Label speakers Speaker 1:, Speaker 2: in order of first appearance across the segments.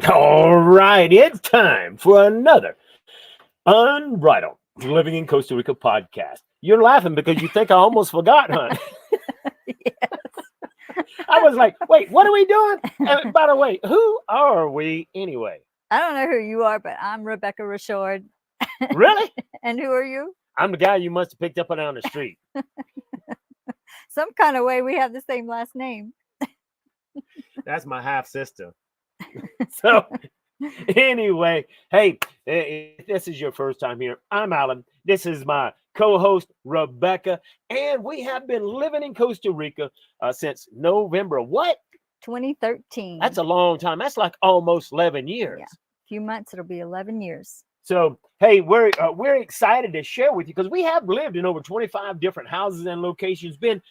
Speaker 1: All right, it's time for another Unbridled Living in Costa Rica podcast. You're laughing because you think I almost forgot, huh? I was like, wait, what are we doing? And by the way, who are we anyway?
Speaker 2: I don't know who you are, but I'm Rebecca Richard.
Speaker 1: Really?
Speaker 2: And who are you?
Speaker 1: I'm the guy you must have picked up down the street.
Speaker 2: Some kind of way we have the same last name.
Speaker 1: That's my half sister. So, anyway, hey, if this is your first time here, I'm Alan. This is my co-host, Rebecca, and we have been living in Costa Rica since November. What?
Speaker 2: 2013.
Speaker 1: That's a long time. That's like almost 11 years.
Speaker 2: Yeah. A few months, it'll be 11 years.
Speaker 1: So, hey, we're excited to share with you because we have lived in over 25 different houses and locations, been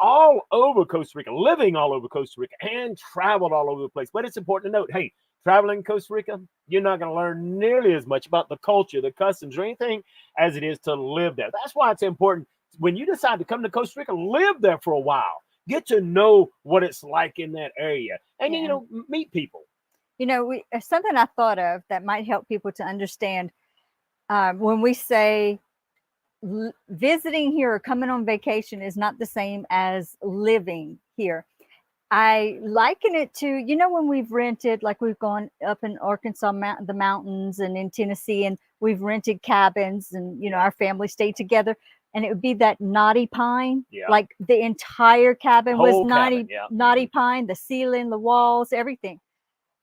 Speaker 1: all over Costa Rica, living all over Costa Rica, and traveled all over the place. But it's important to note, hey, traveling Costa Rica, you're not going to learn nearly as much about the culture, the customs, or anything as it is to live there. That's why it's important when you decide to come to Costa Rica, live there for a while, get to know what it's like in that area, and then, meet people.
Speaker 2: You know, something I thought of that might help people to understand when we say visiting here or coming on vacation is not the same as living here. I liken it to, when we've rented, like we've gone up in Arkansas, the mountains, and in Tennessee, and we've rented cabins, and, our family stayed together. And it would be that knotty pine, like the entire cabin was knotty pine, the ceiling, the walls, everything.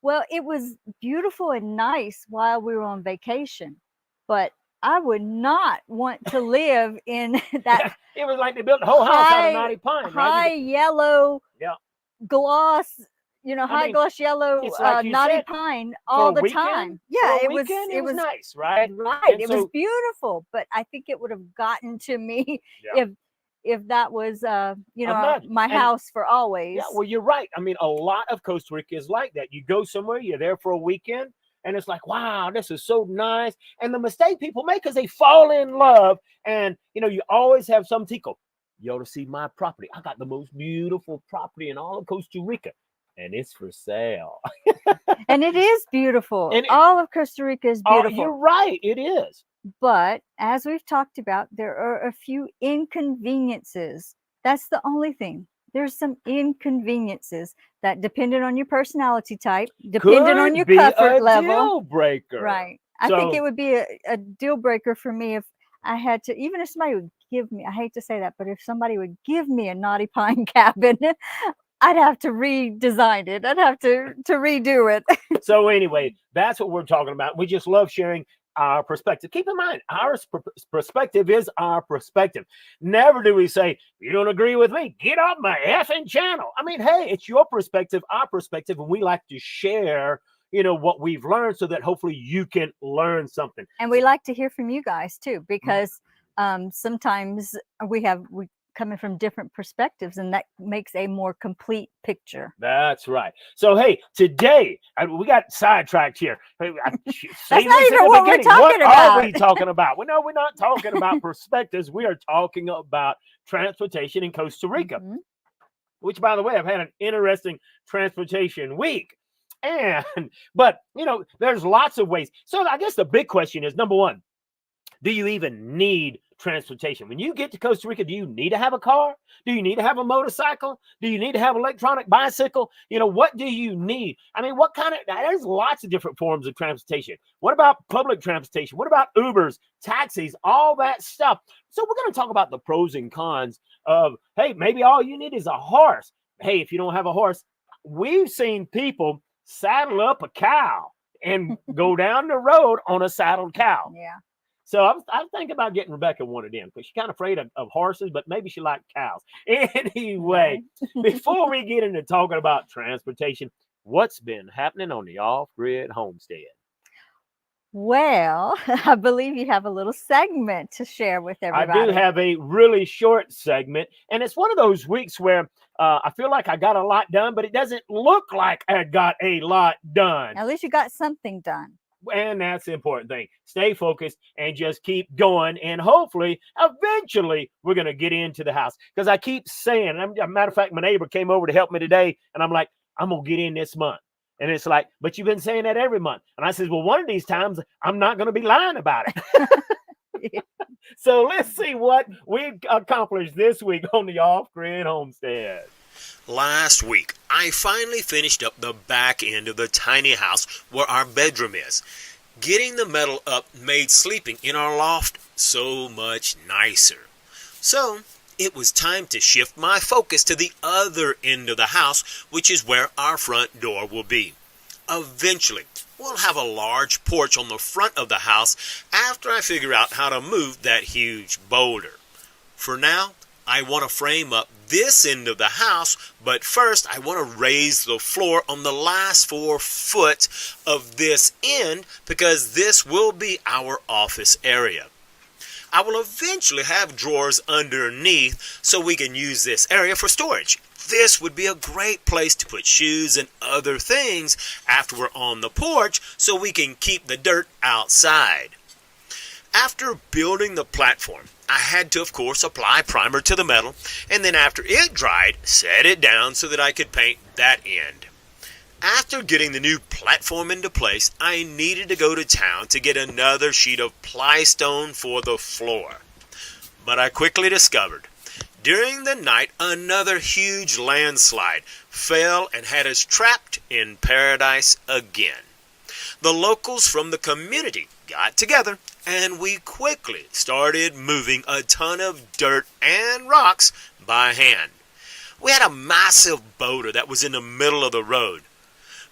Speaker 2: Well, it was beautiful and nice while we were on vacation, but I would not want to live in that.
Speaker 1: It was like they built the whole house out of knotty pine,
Speaker 2: high yellow gloss, gloss yellow
Speaker 1: like
Speaker 2: knotty pine all the time. Yeah,
Speaker 1: it was nice, right?
Speaker 2: Right, and it was beautiful, but I think it would have gotten to me if that was my house for always.
Speaker 1: Yeah, well, you're right. I mean, a lot of Costa Rica is like that. You go somewhere, you're there for a weekend, and it's like, wow, this is so nice. And the mistake people make is they fall in love, and you always have some tico. You ought to see my property. I got the most beautiful property in all of Costa Rica, and it's for sale.
Speaker 2: And it is beautiful. And all of Costa Rica is beautiful.
Speaker 1: You're right, it is.
Speaker 2: But as we've talked about, there are a few inconveniences. That's the only thing. There's some inconveniences that, depending on your personality type, depending on your comfort level,
Speaker 1: deal breaker.
Speaker 2: Right. I think it would be a deal breaker for me if I had to, even if somebody would give me, I hate to say that, but if somebody would give me a knotty pine cabin, I'd have to redesign it. I'd have to redo it.
Speaker 1: So anyway, that's what we're talking about. We just love sharing our perspective. Keep in mind, our perspective is our perspective. Never do we say, you don't agree with me, get off my effing channel. I mean, hey, it's your perspective, our perspective, and we like to share, what we've learned so that hopefully you can learn something.
Speaker 2: And we like to hear from you guys too, because sometimes we coming from different perspectives, and that makes a more complete picture.
Speaker 1: That's right. So, hey, today we got sidetracked here.
Speaker 2: That's not even what we're talking about.
Speaker 1: What are we talking about? Well, no, we're not talking about perspectives. We are talking about transportation in Costa Rica, which, by the way, I've had an interesting transportation week. But there's lots of ways. So I guess the big question is, number one, do you even need transportation? When you get to Costa Rica, do you need to have a car? Do you need to have a motorcycle? Do you need to have an electronic bicycle? What do you need? I mean, there's lots of different forms of transportation. What about public transportation? What about Ubers, taxis, all that stuff? So we're going to talk about the pros and cons of, hey, maybe all you need is a horse. Hey, if you don't have a horse, we've seen people saddle up a cow and go down the road on a saddled cow.
Speaker 2: Yeah.
Speaker 1: So I'm thinking about getting Rebecca one of them because she's kind of afraid of horses, but maybe she likes cows. Anyway, before we get into talking about transportation, what's been happening on the off-grid homestead?
Speaker 2: Well, I believe you have a little segment to share with everybody.
Speaker 1: I do have a really short segment, and it's one of those weeks where I feel like I got a lot done, but it doesn't look like I got a lot done.
Speaker 2: At least you got something done.
Speaker 1: And that's the important thing. Stay focused and just keep going. And hopefully, eventually, we're going to get into the house. Because I keep saying, as a matter of fact, my neighbor came over to help me today. And I'm like, I'm going to get in this month. And it's like, but you've been saying that every month. And I says, well, one of these times I'm not going to be lying about it. So let's see what we've accomplished this week on the Off-Grid Homestead.
Speaker 3: Last week, I finally finished up the back end of the tiny house where our bedroom is. Getting the metal up made sleeping in our loft so much nicer. So, it was time to shift my focus to the other end of the house, which is where our front door will be. Eventually, we'll have a large porch on the front of the house after I figure out how to move that huge boulder. For now, I want to frame up this end of the house, but first I want to raise the floor on the last 4 foot of this end because this will be our office area. I will eventually have drawers underneath so we can use this area for storage. This would be a great place to put shoes and other things after we're on the porch so we can keep the dirt outside. After building the platform, I had to, of course, apply primer to the metal, and then after it dried, set it down so that I could paint that end. After getting the new platform into place, I needed to go to town to get another sheet of plystone for the floor. But I quickly discovered, during the night, another huge landslide fell and had us trapped in paradise again. The locals from the community got together and we quickly started moving a ton of dirt and rocks by hand. We had a massive boulder that was in the middle of the road.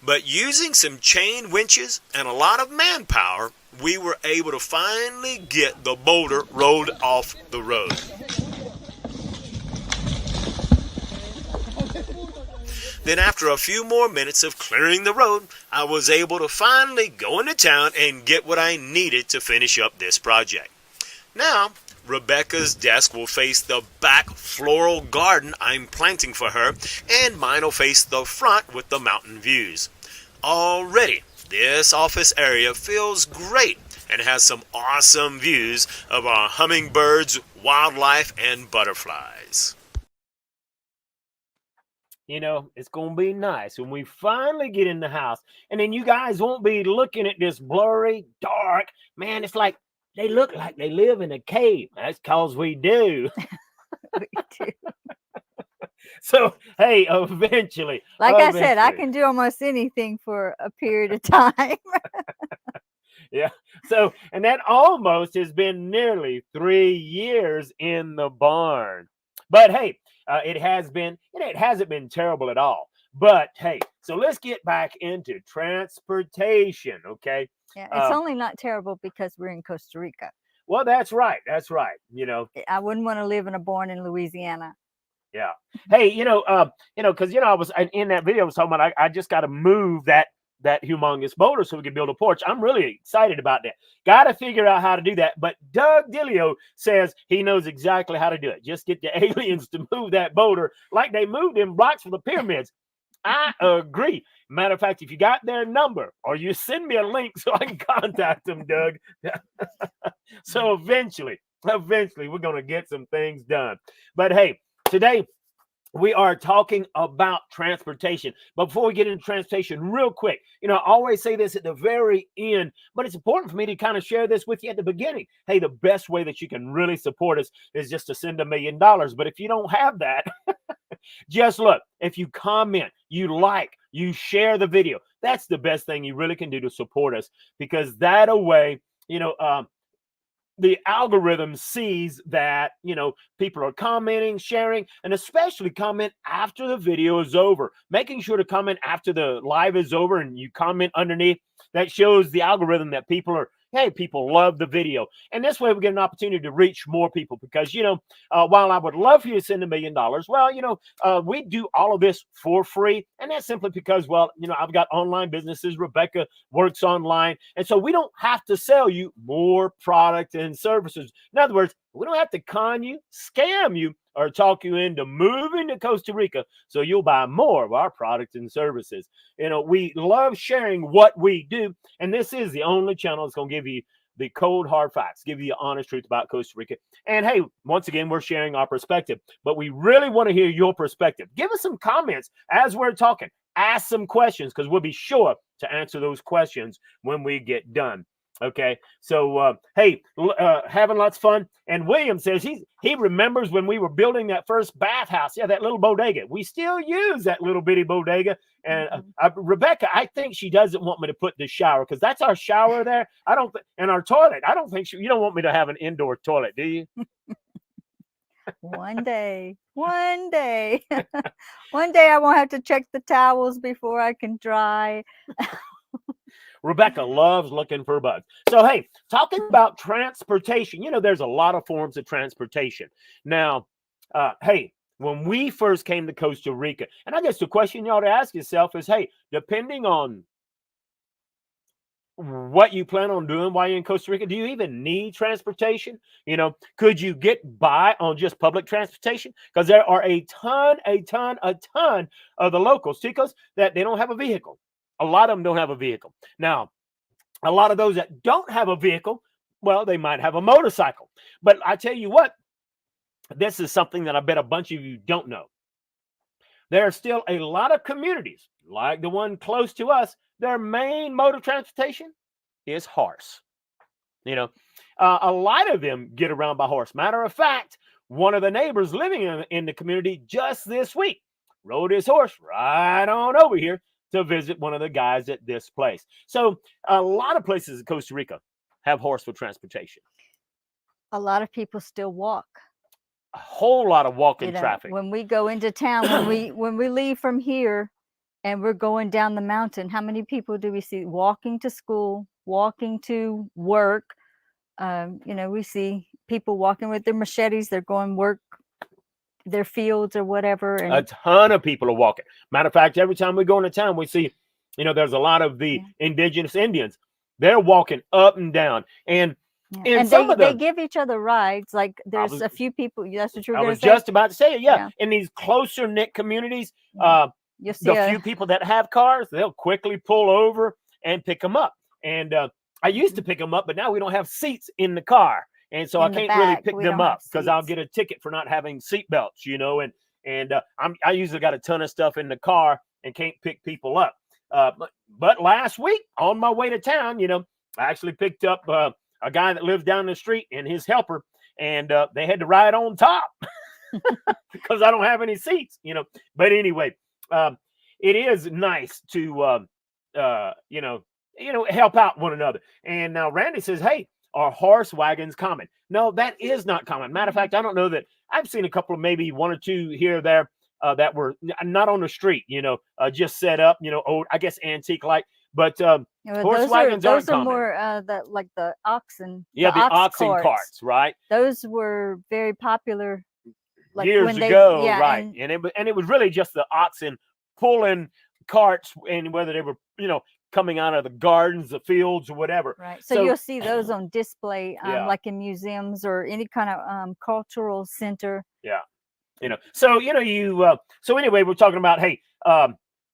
Speaker 3: But using some chain winches and a lot of manpower, we were able to finally get the boulder rolled off the road. Then after a few more minutes of clearing the road, I was able to finally go into town and get what I needed to finish up this project. Now, Rebecca's desk will face the back floral garden I'm planting for her, and mine will face the front with the mountain views. Already, this office area feels great and has some awesome views of our hummingbirds, wildlife, and butterflies.
Speaker 1: You know, it's going to be nice when we finally get in the house. And then you guys won't be looking at this blurry, dark. Man, it's like they look like they live in a cave. That's because we do.
Speaker 2: We do.
Speaker 1: So, hey, eventually.
Speaker 2: Like I said, I can do almost anything for a period of time.
Speaker 1: Yeah. So, and that almost has been nearly 3 years in the barn. But hey, it hasn't been terrible at all. But hey, so let's get back into transportation, okay?
Speaker 2: Yeah, it's only not terrible because we're in Costa Rica.
Speaker 1: Well, that's right. That's right. You know,
Speaker 2: I wouldn't want to live in a barn in Louisiana.
Speaker 1: Yeah. Hey, because I was in that video I was talking about. I just got to move that humongous boulder so we can build a porch. I'm really excited about that. Got to figure out how to do that. But Doug Dilio says he knows exactly how to do it. Just get the aliens to move that boulder like they moved them blocks for the pyramids. I agree. Matter of fact, if you got their number or you send me a link so I can contact them, Doug. So eventually we're going to get some things done. But hey, today we are talking about transportation. But before we get into transportation, real quick, I always say this at the very end, but it's important for me to kind of share this with you at the beginning. Hey, the best way that you can really support us is just to send $1 million. But if you don't have that, just look, if you comment, you like, you share the video, that's the best thing you really can do to support us, because that way, the algorithm sees that, people are commenting, sharing, and especially comment after the video is over. Making sure to comment after the live is over and you comment underneath, that shows the algorithm that people love the video. And this way we get an opportunity to reach more people, because, while I would love for you to send $1 million, well, we do all of this for free. And that's simply because, I've got online businesses. Rebecca works online. And so we don't have to sell you more product and services. In other words, we don't have to con you, scam you, or talk you into moving to Costa Rica so you'll buy more of our products and services. We love sharing what we do, and this is the only channel that's going to give you the cold, hard facts, give you the honest truth about Costa Rica. And hey, once again, we're sharing our perspective, but we really want to hear your perspective. Give us some comments as we're talking. ask some questions because we'll be sure to answer those questions when we get done. Okay, so hey, having lots of fun. And William says he remembers when we were building that first bathhouse. Yeah, that little bodega. We still use that little bitty bodega. And Rebecca, I think she doesn't want me to put the shower because that's our shower there. I don't, and our toilet. I don't think you don't want me to have an indoor toilet, do you?
Speaker 2: One day, one day, one day I won't have to check the towels before I can dry.
Speaker 1: Rebecca loves looking for bugs. So, hey, talking about transportation, you know, there's a lot of forms of transportation. Now, hey, when we first came to Costa Rica, and I guess the question you ought to ask yourself is, hey, depending on what you plan on doing while you're in Costa Rica, do you even need transportation? You know, could you get by on just public transportation? Because there are a ton of the locals, ticos, that they don't have a vehicle. A lot of them don't have a vehicle. Now, a lot of those that don't have a vehicle, well, they might have a motorcycle. But I tell you what, this is something that I bet a bunch of you don't know. There are still a lot of communities, like the one close to us, their main mode of transportation is horse. You know, a lot of them get around by horse. Matter of fact, one of the neighbors living in the community just this week rode his horse right on over here to visit one of the guys at this place. So a lot of places in Costa Rica have horse for transportation.
Speaker 2: A lot of people still walk.
Speaker 1: A whole lot of walking traffic.
Speaker 2: When we go into town, when we leave from here and we're going down the mountain, how many people do we see walking to school, walking to work? You know, we see people walking with their machetes. They're going work their fields or whatever. And
Speaker 1: a ton of people are walking. Matter of fact, every time we go into town, we see, you know, there's a lot of the indigenous Indians. They're walking up and down. And
Speaker 2: they give each other rides. Like there's a few people. That's what you were going to say.
Speaker 1: I was just about to say it. Yeah. In these closer knit communities,
Speaker 2: you'll see
Speaker 1: the few people that have cars, they'll quickly pull over and pick them up. And I used to pick them up, but now we don't have seats in the car. And so I can't really pick them up because I'll get a ticket for not having seat belts, you know, and I usually got a ton of stuff in the car and can't pick people up. But last week on my way to town, you know, I actually picked up a guy that lives down the street and his helper, and they had to ride on top because I don't have any seats, you know. But anyway, it is nice to, you know, help out one another. And now Randy says, hey, are horse wagons common? No, that is not common. Matter of fact, I don't know that I've seen a couple of maybe one or two here or there that were not on the street, you know, just set up, you know, old, I guess antique like. But horse wagons aren't common.
Speaker 2: Those are more like the oxen.
Speaker 1: Yeah, the oxen carts, right?
Speaker 2: Those were very popular
Speaker 1: like years ago, right? And it was really just the oxen pulling carts, and whether they were, you know, coming out of the gardens, the fields, or whatever.
Speaker 2: Right. So you'll see those on display, like in museums or any kind of cultural center.
Speaker 1: Yeah. You know, so, you know, so anyway, we're talking about, hey,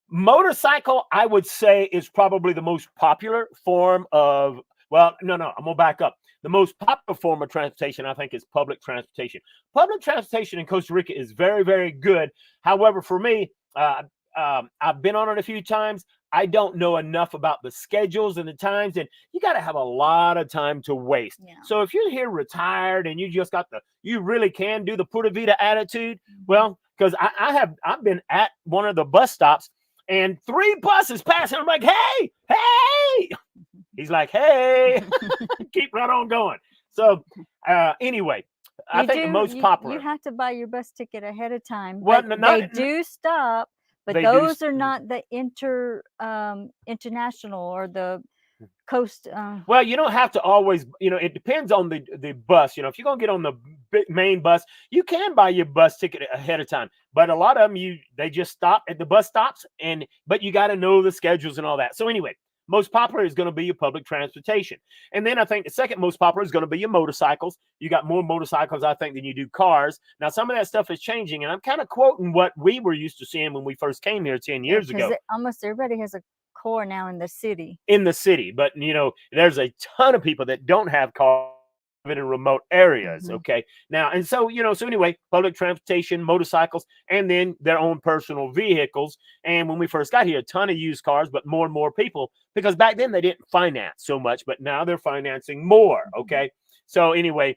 Speaker 1: motorcycle, I would say, is probably the most popular form of, well, no, I'm going to back up. The most popular form of transportation, I think, is public transportation. Public transportation in Costa Rica is very, very good. However, for me, I've been on it a few times. I don't know enough about the schedules and the times, and you got to have a lot of time to waste. Yeah. So if you're here retired and you just got you really can do the Pura Vida attitude. Well, because I've been at one of the bus stops and 3 buses passing. I'm like, hey. He's like, hey, keep right on going. So anyway, I think the most popular.
Speaker 2: You have to buy your bus ticket ahead of time.
Speaker 1: Well,
Speaker 2: they do stop. But those are not the international or the coast.
Speaker 1: Well, you don't have to always, you know, it depends on the bus. You know, if you're going to get on the main bus, you can buy your bus ticket ahead of time. But a lot of them, they just stop at the bus stops, but you got to know the schedules and all that. So anyway, most popular is going to be your public transportation. And then I think the second most popular is going to be your motorcycles. You got more motorcycles, I think, than you do cars. Now, some of that stuff is changing, and I'm kind of quoting what we were used to seeing when we first came here 10 years ago.
Speaker 2: Almost everybody has a car now in the city.
Speaker 1: But, you know, there's a ton of people that don't have cars in remote areas.
Speaker 2: Mhm.
Speaker 1: Okay. Now, and so, so anyway, public transportation, motorcycles, and then their own personal vehicles. And when we first got here, a ton of used cars, but more and more people, because back then they didn't finance so much, but now they're financing more. Okay. So anyway,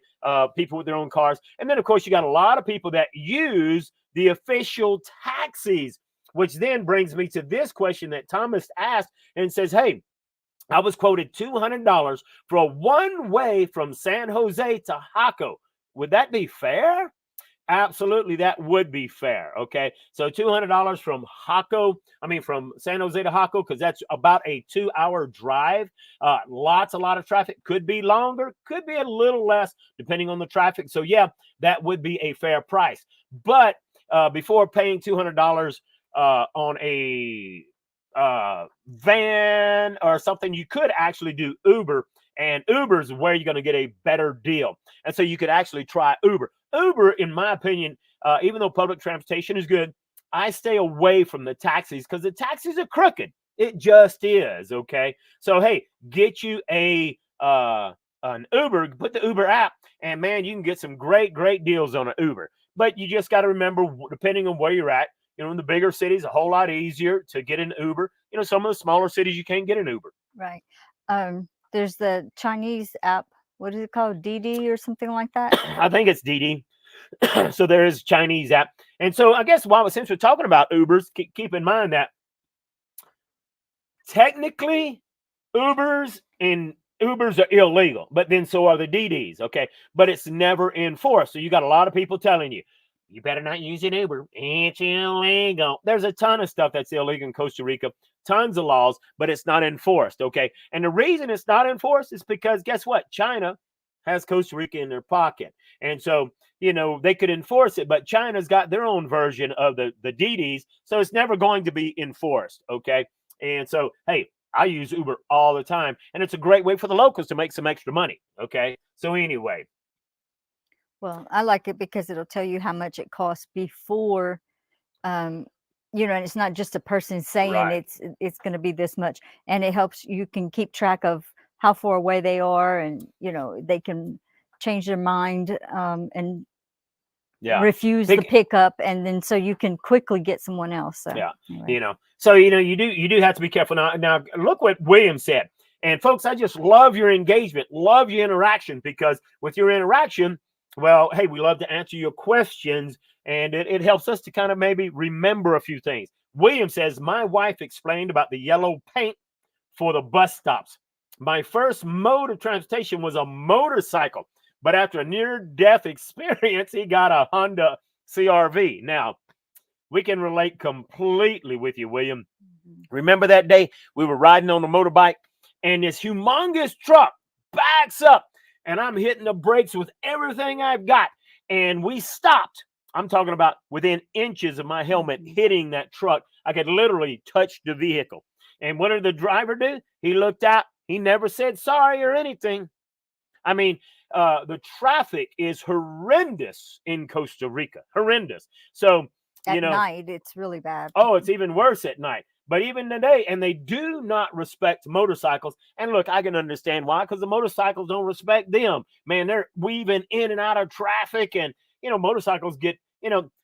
Speaker 1: people with their own cars. And then, of course, you got a lot of people that use the official taxis, which then brings me to this question that Thomas asked and says, hey, I was quoted $200 for a one-way from San Jose to Jaco. Would that be fair? Absolutely, that would be fair. Okay, so $200 from from San Jose to Jaco, because that's about a 2-hour drive. A lot of traffic. Could be longer, could be a little less, depending on the traffic. So yeah, that would be a fair price. But before paying $200 on a van or something, you could actually do Uber, and Uber's where you're going to get a better deal. And so you could actually try Uber. Uber, in my opinion, even though public transportation is good, I stay away from the taxis because the taxis are crooked. It just is. Okay. So, hey, get you an Uber, put the Uber app, and man, you can get some great deals on an Uber. But you just got to remember, depending on where you're at, in the bigger cities, a whole lot easier to get an Uber. Some of the smaller cities, you can't get an Uber.
Speaker 2: Right. There's the Chinese app. What is it called? Didi or something like that?
Speaker 1: I think it's Didi. So there is Chinese app. And so I guess since we're talking about Ubers, keep in mind that technically Ubers are illegal, but then so are the Didis. Okay. But it's never enforced. So you got a lot of people telling you, you better not use an Uber. It's illegal. There's a ton of stuff that's illegal in Costa Rica, tons of laws, but it's not enforced. Okay. And the reason it's not enforced is because guess what? China has Costa Rica in their pocket. And so, they could enforce it, but China's got their own version of the Didis. So it's never going to be enforced. Okay. And so, hey, I use Uber all the time, and it's a great way for the locals to make some extra money. Okay. So anyway.
Speaker 2: Well, I like it because it'll tell you how much it costs before, and it's not just a person saying
Speaker 1: Right.
Speaker 2: it's going to be this much, and it helps you can keep track of how far away they are, and they can change their mind and refuse the pickup, and then so you can quickly get someone else. So,
Speaker 1: anyway. So you do have to be careful. Now look what William said, and folks, I just love your engagement, love your interaction, because with your interaction, well, hey, we love to answer your questions, and it helps us to kind of maybe remember a few things. William says, my wife explained about the yellow paint for the bus stops. My first mode of transportation was a motorcycle, but after a near-death experience, he got a Honda CRV. Now, we can relate completely with you, William. Remember that day we were riding on a motorbike, and this humongous truck backs up, and I'm hitting the brakes with everything I've got. And we stopped. I'm talking about within inches of my helmet hitting that truck. I could literally touch the vehicle. And what did the driver do? He looked out. He never said sorry or anything. I mean, the traffic is horrendous in Costa Rica. Horrendous. So,
Speaker 2: at night, it's really bad.
Speaker 1: Oh, it's even worse at night. But even today, and they do not respect motorcycles. And look, I can understand why, because the motorcycles don't respect them. Man, they're weaving in and out of traffic, and, motorcycles get,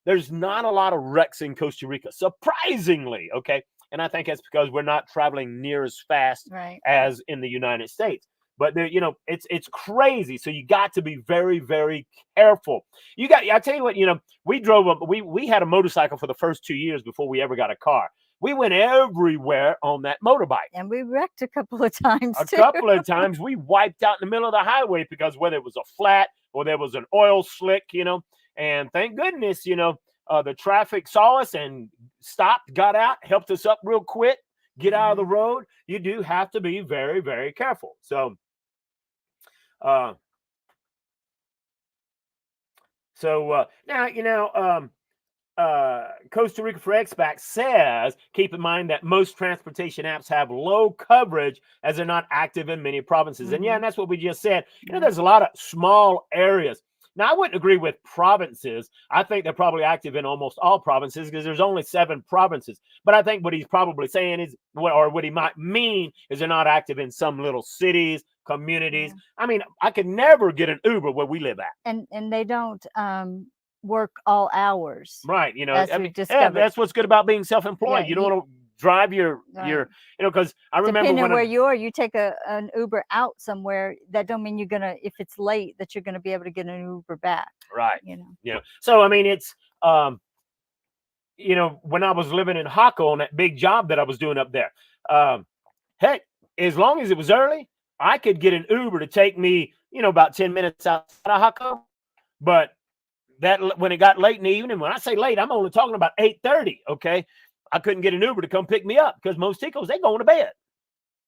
Speaker 1: there's not a lot of wrecks in Costa Rica, surprisingly. Okay. And I think that's because we're not traveling near as fast as in the United States. But there, it's crazy. So you got to be very, very careful. I tell you what, we drove up, we had a motorcycle for the first 2 years before we ever got a car. We went everywhere on that motorbike.
Speaker 2: And we wrecked a couple of times,
Speaker 1: A couple of times we wiped out in the middle of the highway because whether it was a flat or there was an oil slick, and thank goodness, the traffic saw us and stopped, got out, helped us up real quick, get out of the road. You do have to be very, very careful. So, now, Costa Rica for Expats says, keep in mind that most transportation apps have low coverage as they're not active in many provinces. And yeah, and that's what we just said. There's a lot of small areas. Now, I wouldn't agree with provinces. I think they're probably active in almost all provinces because there's only 7 provinces. But I think what he's probably saying is, or what he might mean is they're not active in some little cities, communities. I mean, I could never get an Uber where we live at.
Speaker 2: And they don't work all hours.
Speaker 1: Right. You know,
Speaker 2: as
Speaker 1: I
Speaker 2: we've
Speaker 1: mean,
Speaker 2: discovered.
Speaker 1: that's what's good about being self-employed.
Speaker 2: Yeah,
Speaker 1: you don't want to drive your, because I remember
Speaker 2: depending
Speaker 1: when
Speaker 2: where you are, you take an Uber out somewhere. That don't mean you're gonna, if it's late, that you're gonna be able to get an Uber back.
Speaker 1: right.
Speaker 2: You know.
Speaker 1: Yeah. So I mean, it's you know, when I was living in Jaco on that big job that I was doing up there, heck, as long as it was early, I could get an Uber to take me, you know, about 10 minutes outside of Jaco. But that when it got late in the evening, when I say late, I'm only talking about 8:30. Okay, I couldn't get an Uber to come pick me up because most ticos, they going to bed.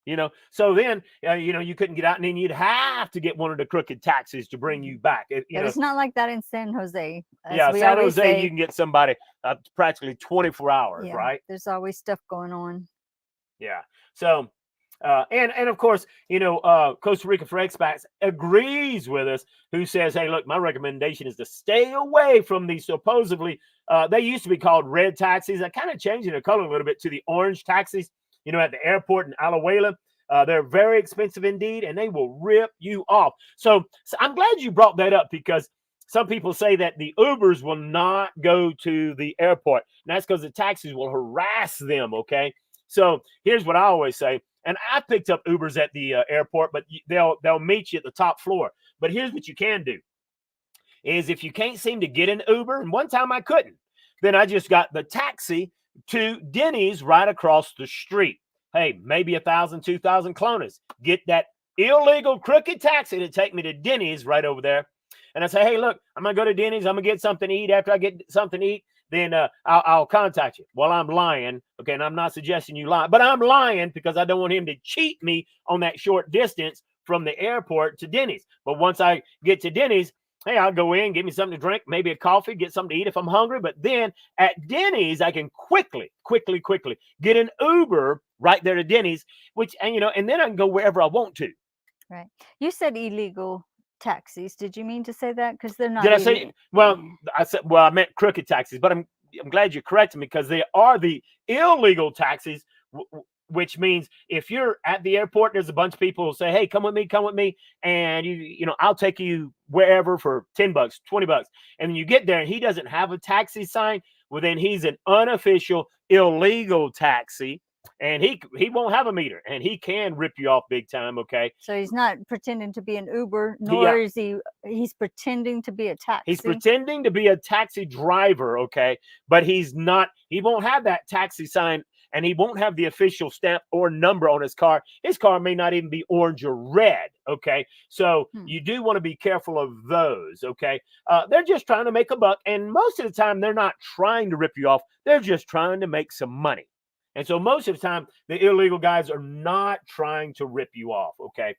Speaker 1: You know, so then you know, you couldn't get out, and then you'd have to get one of the crooked taxis to bring you back.
Speaker 2: But it's not like that in San Jose.
Speaker 1: Yeah, San Jose, you can get somebody practically 24 hours,
Speaker 2: yeah,
Speaker 1: right?
Speaker 2: There's always stuff going on.
Speaker 1: Yeah. So, and of course, you know, Costa Rica for Expats agrees with us, who says, hey, look, my recommendation is to stay away from these supposedly, they used to be called red taxis. I kind of changing their color a little bit to the orange taxis, you know, at the airport in Alajuela. They're very expensive indeed, and they will rip you off. So I'm glad you brought that up, because some people say that the Ubers will not go to the airport. And that's because the taxis will harass them, okay? So here's what I always say. And I picked up Ubers at the airport, but they'll meet you at the top floor. But here's what you can do, is if you can't seem to get an Uber, and one time I couldn't, then I just got the taxi to Denny's right across the street. Hey, maybe 1,000, 2,000 clones. Get that illegal crooked taxi to take me to Denny's right over there. And I say, hey, look, I'm going to go to Denny's. I'm going to get something to eat. After I get something to eat, then I'll contact you. Well, I'm lying. Okay, and I'm not suggesting you lie, but I'm lying because I don't want him to cheat me on that short distance from the airport to Denny's. But once I get to Denny's, hey, I'll go in, get me something to drink, maybe a coffee, get something to eat if I'm hungry. But then at Denny's, I can quickly get an Uber right there to Denny's, which, and you know, and then I can go wherever I want to.
Speaker 2: Right. You said illegal taxis. Did you mean to say that? Because they're not.
Speaker 1: Did I say? Well, I said, well, I meant crooked taxis, but I'm glad you corrected me, because they are the illegal taxis, which means if you're at the airport, there's a bunch of people who say, hey, come with me, and you know, I'll take you wherever for $10, $20, and then you get there and he doesn't have a taxi sign. Well, then he's an unofficial illegal taxi, and he won't have a meter, and he can rip you off big time. Okay,
Speaker 2: so he's not pretending to be an Uber, nor is he's pretending to be a taxi.
Speaker 1: He's pretending to be a taxi driver. Okay, but he's not. He won't have that taxi sign, and he won't have the official stamp or number on his car. His car may not even be orange or red. Okay, so you do want to be careful of those. Okay, they're just trying to make a buck, and most of the time they're not trying to rip you off. They're just trying to make some money. And so most of the time, the illegal guys are not trying to rip you off, okay?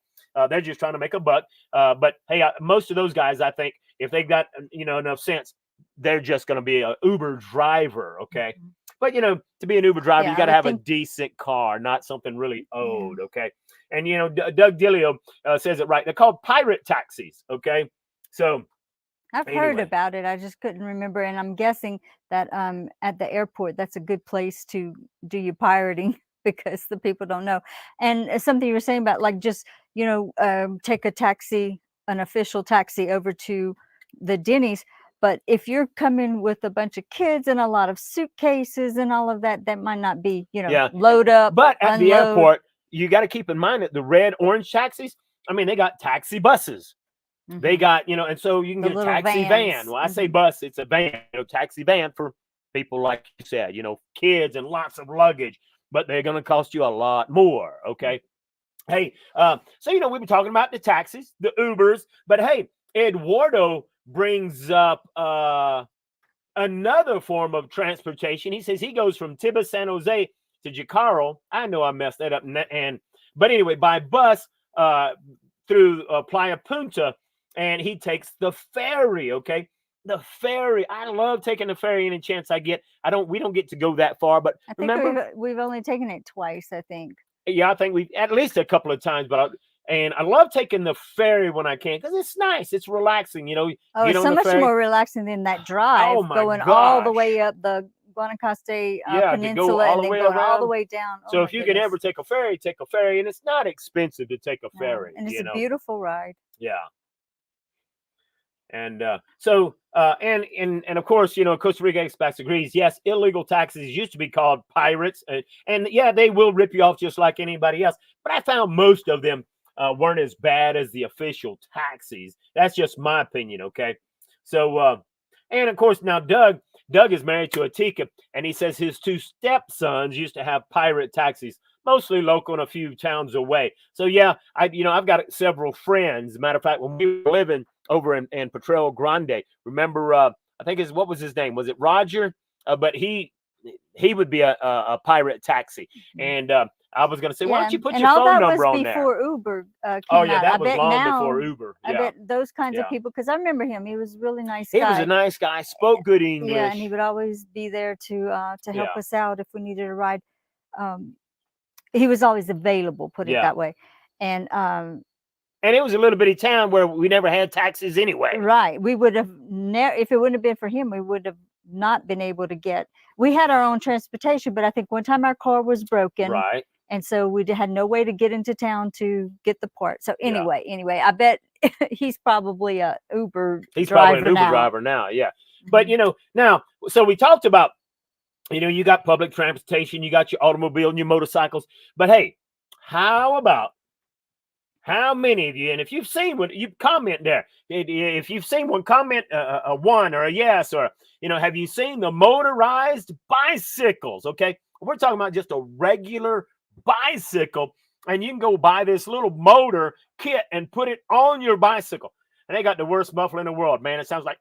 Speaker 1: They're just trying to make a buck. But, hey, most of those guys, I think, if they've got, you know, enough sense, they're just going to be an Uber driver, okay? Mm-hmm. But, you know, to be an Uber driver, you got to have a decent car, not something really old, okay? And, you know, Doug Dillio says it right. They're called pirate taxis, okay? So
Speaker 2: I've heard about it. I just couldn't remember. And I'm guessing that at the airport, that's a good place to do your pirating, because the people don't know. And something you were saying about, like, just, you know, take a taxi, an official taxi over to the Denny's. But if you're coming with a bunch of kids and a lot of suitcases and all of that, that might not be, you know, load up.
Speaker 1: But at the airport, you got to keep in mind that the red, orange taxis, I mean, they got taxi buses. They got, you know, and so you can get a taxi van. Well, I say bus, it's a van, you know, taxi van for people, like you said, you know, kids and lots of luggage, but they're going to cost you a lot more. Okay. Hey, so, you know, we've been talking about the taxis, the Ubers, but hey, Eduardo brings up another form of transportation. He says he goes from Tiba, San Jose to Jacaro. I know I messed that up. But anyway, by bus through Playa Punta. And he takes the ferry, okay? The ferry. I love taking the ferry any chance I get. We don't get to go that far, but
Speaker 2: I think remember we've only taken it twice, I think.
Speaker 1: Yeah, I think we've at least a couple of times, but And I love taking the ferry when I can because it's nice. It's relaxing. You know,
Speaker 2: Oh,
Speaker 1: get
Speaker 2: it's
Speaker 1: on
Speaker 2: so
Speaker 1: the
Speaker 2: much
Speaker 1: ferry.
Speaker 2: more relaxing than that drive
Speaker 1: Oh my
Speaker 2: going all the
Speaker 1: gosh.
Speaker 2: way up the Guanacaste
Speaker 1: Yeah, to go
Speaker 2: Peninsula
Speaker 1: all
Speaker 2: and
Speaker 1: the
Speaker 2: then
Speaker 1: way
Speaker 2: going all the
Speaker 1: around.
Speaker 2: way down. Oh
Speaker 1: So
Speaker 2: my
Speaker 1: if you could
Speaker 2: goodness.
Speaker 1: ever take a ferry, and it's not expensive to take a
Speaker 2: No,
Speaker 1: ferry.
Speaker 2: and it's
Speaker 1: You
Speaker 2: a
Speaker 1: know,
Speaker 2: beautiful ride.
Speaker 1: yeah. And and of course, you know, Costa Rica Expats agrees. Yes, illegal taxis used to be called pirates, and yeah, they will rip you off just like anybody else. But I found most of them weren't as bad as the official taxis. That's just my opinion. Okay, so and of course now Doug is married to a tica, and he says his two stepsons used to have pirate taxis, mostly local and a few towns away. So yeah, I've got several friends. Matter of fact, when we were living over in Potrero Grande, remember I think what was his name? Was it Roger? But he would be a pirate taxi, and I was going to say, why don't you put
Speaker 2: and
Speaker 1: your
Speaker 2: all
Speaker 1: phone
Speaker 2: that
Speaker 1: number
Speaker 2: was
Speaker 1: on there?
Speaker 2: before Uber came
Speaker 1: Oh yeah,
Speaker 2: out.
Speaker 1: that
Speaker 2: I
Speaker 1: was
Speaker 2: bet
Speaker 1: long
Speaker 2: now,
Speaker 1: before Uber.
Speaker 2: I
Speaker 1: Yeah,
Speaker 2: bet those kinds
Speaker 1: yeah.
Speaker 2: of people, because I remember him. He was a really nice
Speaker 1: He
Speaker 2: guy.
Speaker 1: was a nice guy, spoke good English.
Speaker 2: Yeah, and he would always be there to help
Speaker 1: Yeah.
Speaker 2: us out if we needed a ride. He was always available, put it
Speaker 1: Yeah.
Speaker 2: that way. And
Speaker 1: it was a little bitty town where we never had taxis anyway.
Speaker 2: right, we would have never, if it wouldn't have been for him, we would have not been able to get. We had our own transportation, but I think one time our car was broken,
Speaker 1: Right.
Speaker 2: and so we had no way to get into town to get the part. So
Speaker 1: Yeah.
Speaker 2: anyway, I bet he's probably a Uber
Speaker 1: He's
Speaker 2: driver
Speaker 1: probably an Uber
Speaker 2: now.
Speaker 1: driver now. Yeah. But you know, now, so we talked about, you know, you got public transportation, you got your automobile and your motorcycles. But hey, how many of you, and if you've seen one, you comment there. If you've seen one, comment a one or a yes, or, you know, have you seen the motorized bicycles? Okay. We're talking about just a regular bicycle, and you can go buy this little motor kit and put it on your bicycle. And they got the worst muffler in the world, man. It sounds like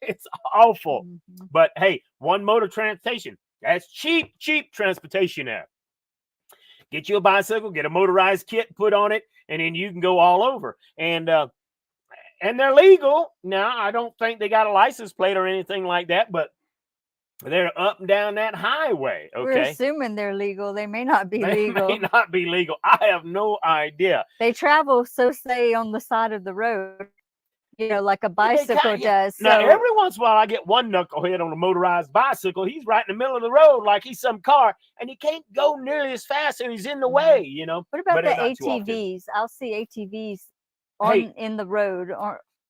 Speaker 1: it's awful. But hey, one motor transportation. That's cheap transportation there. Get you a bicycle, get a motorized kit put on it, and then you can go all over. And they're legal. Now, I don't think they got a license plate or anything like that, but they're up and down that highway. Okay.
Speaker 2: We're assuming they're legal. They may not be
Speaker 1: They
Speaker 2: legal.
Speaker 1: may not be legal. I have no idea.
Speaker 2: They travel, so say, on the side of the road, you know, like a bicycle does. So
Speaker 1: now, every once in a while, I get one knucklehead on a motorized bicycle. He's right in the middle of the road like he's some car, and he can't go nearly as fast, so he's in the way, you know.
Speaker 2: what about
Speaker 1: But
Speaker 2: the
Speaker 1: not too often.
Speaker 2: ATVs? I'll see ATVs
Speaker 1: Hey.
Speaker 2: in the road.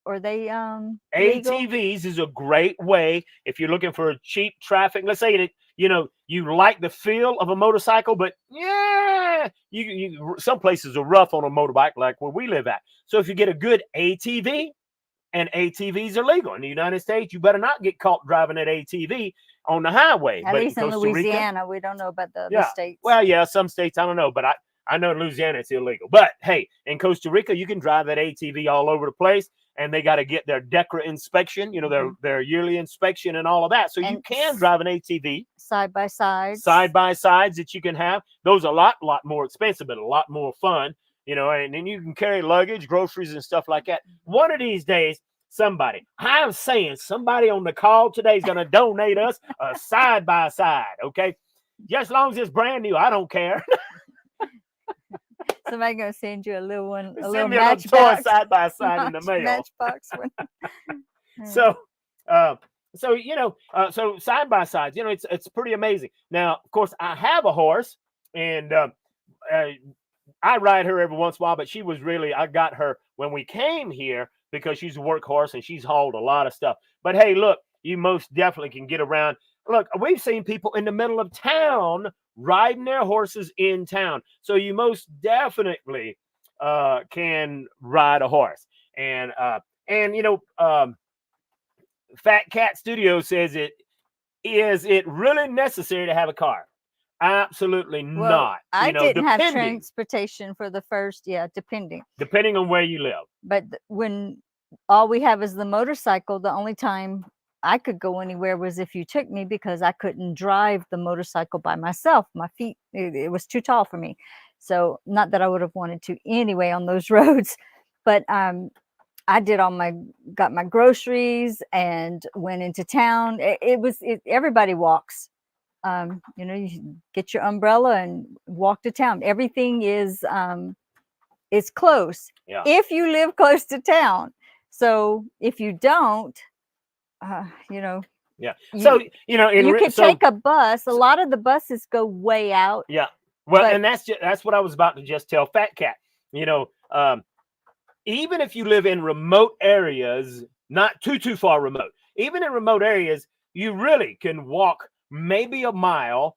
Speaker 2: Are they legal?
Speaker 1: ATVs is a great way if you're looking for a cheap traffic. Let's say that, you know, you like the feel of a motorcycle, but yeah, you some places are rough on a motorbike, like where we live at. So if you get a good ATV, and ATVs are legal in the United States, you better not get caught driving an ATV on the highway.
Speaker 2: At
Speaker 1: but
Speaker 2: least in
Speaker 1: Costa Rica,
Speaker 2: Louisiana, we don't know about the
Speaker 1: yeah.
Speaker 2: states.
Speaker 1: Well, yeah, some states I don't know, but I know in Louisiana it's illegal. But hey, in Costa Rica, you can drive that ATV all over the place, and they got to get their DECRA inspection, you know, their yearly inspection and all of that. So
Speaker 2: and
Speaker 1: you can drive an ATV.
Speaker 2: Side by sides
Speaker 1: that you can have. Those are a lot more expensive, but a lot more fun, you know, and then you can carry luggage, groceries, and stuff like that. One of these days, I'm saying somebody on the call today is going to donate us a side by side. Okay. Just as long as it's brand new, I don't care.
Speaker 2: Somebody gonna send you a little one, a
Speaker 1: Send
Speaker 2: little
Speaker 1: me a little toy
Speaker 2: matchbox
Speaker 1: side by side in the mail.
Speaker 2: Matchbox one.
Speaker 1: So you know, so side by sides, you know, it's pretty amazing. Now, of course, I have a horse, and I ride her every once in a while, but I got her when we came here because she's a workhorse and she's hauled a lot of stuff. But hey, look, you most definitely can get around. Look, we've seen people in the middle of town riding their horses in town. So you most definitely can ride a horse. And you know, Fat Cat Studio says is it really necessary to have a car? Absolutely not.
Speaker 2: I didn't have transportation for the first, depending
Speaker 1: on where you live.
Speaker 2: But when all we have is the motorcycle, the only time I could go anywhere was if you took me, because I couldn't drive the motorcycle by myself. My feet, it was too tall for me. So not that I would have wanted to anyway on those roads, but I did got my groceries and went into town. Everybody walks You know, you get your umbrella and walk to town. Everything is close if you live close to town. So if you don't, you know,
Speaker 1: so you know,
Speaker 2: you could take a bus. A lot of the buses go way out.
Speaker 1: Well, and that's what I was about to just tell Fat Cat. You know, even if you live in remote areas, not too far remote, even in remote areas, you really can walk maybe a mile,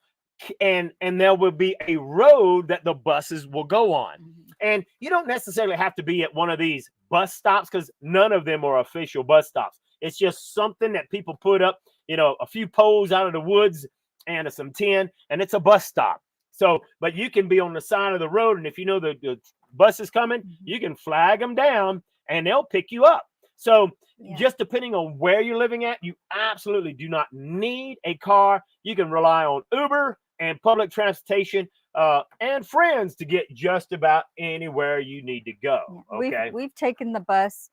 Speaker 1: and there will be a road that the buses will go on. And you don't necessarily have to be at one of these bus stops, because none of them are official bus stops. It's just something that people put up, you know, a few poles out of the woods and some tin, and it's a bus stop. So, but you can be on the side of the road, and if you know the bus is coming, you can flag them down and they'll pick you up. So just depending on where you're living at, you absolutely do not need a car. You can rely on Uber and public transportation and friends to get just about anywhere you need to go. Okay.
Speaker 2: We've taken the bus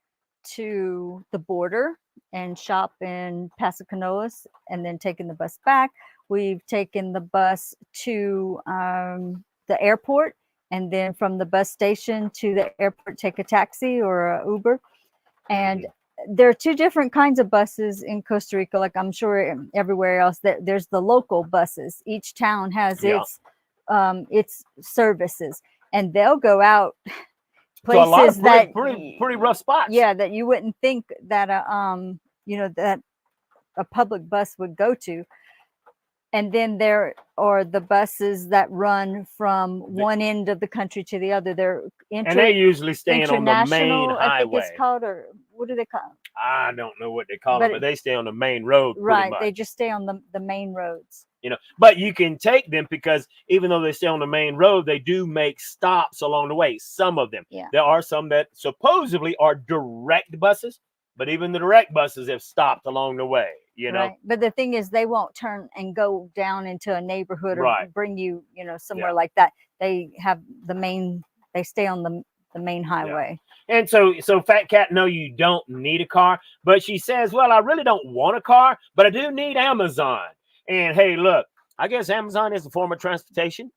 Speaker 2: to the border and shop in Paso Canoas, and then taken the bus back. We've taken the bus to the airport, and then from the bus station to the airport, take a taxi or a Uber. And there are two different kinds of buses in Costa Rica, like I'm sure everywhere else. There's the local buses. Each town has its services, and they'll go out places
Speaker 1: so a lot of
Speaker 2: that
Speaker 1: pretty rough spots.
Speaker 2: Yeah, that you wouldn't think that you know, that a public bus would go to. And then there are the buses that run from one end of the country to the other.
Speaker 1: And they usually stay on the main highway.
Speaker 2: I think it's called, or what do they call it?
Speaker 1: I don't know what they call it, but they stay on the main road.
Speaker 2: Right, they just stay on the main roads.
Speaker 1: You know, but you can take them, because even though they stay on the main road, they do make stops along the way. Some of them. There are some that supposedly are direct buses, but even the direct buses have stopped along the way. You know,
Speaker 2: but the thing is, they won't turn and go down into a neighborhood or bring you, you know, somewhere like that. They have they stay on the main highway.
Speaker 1: And so Fat Cat, no, you don't need a car, but she says, well, I really don't want a car, but I do need Amazon. And hey, look, I guess Amazon is a form of transportation.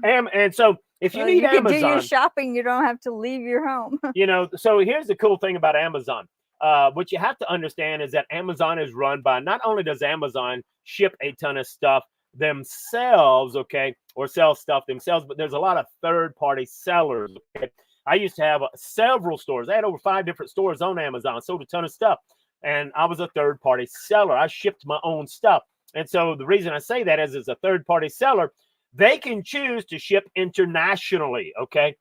Speaker 1: And so if you need Amazon,
Speaker 2: can do your shopping, you don't have to leave your home.
Speaker 1: You know, so here's the cool thing about Amazon. What you have to understand is that Amazon is run by, not only does Amazon ship a ton of stuff themselves, okay, or sell stuff themselves, but there's a lot of third-party sellers. Okay? I used to have several stores. I had over 5 different stores on Amazon, sold a ton of stuff, and I was a third-party seller. I shipped my own stuff. And so the reason I say that is, as a third-party seller, they can choose to ship internationally, okay?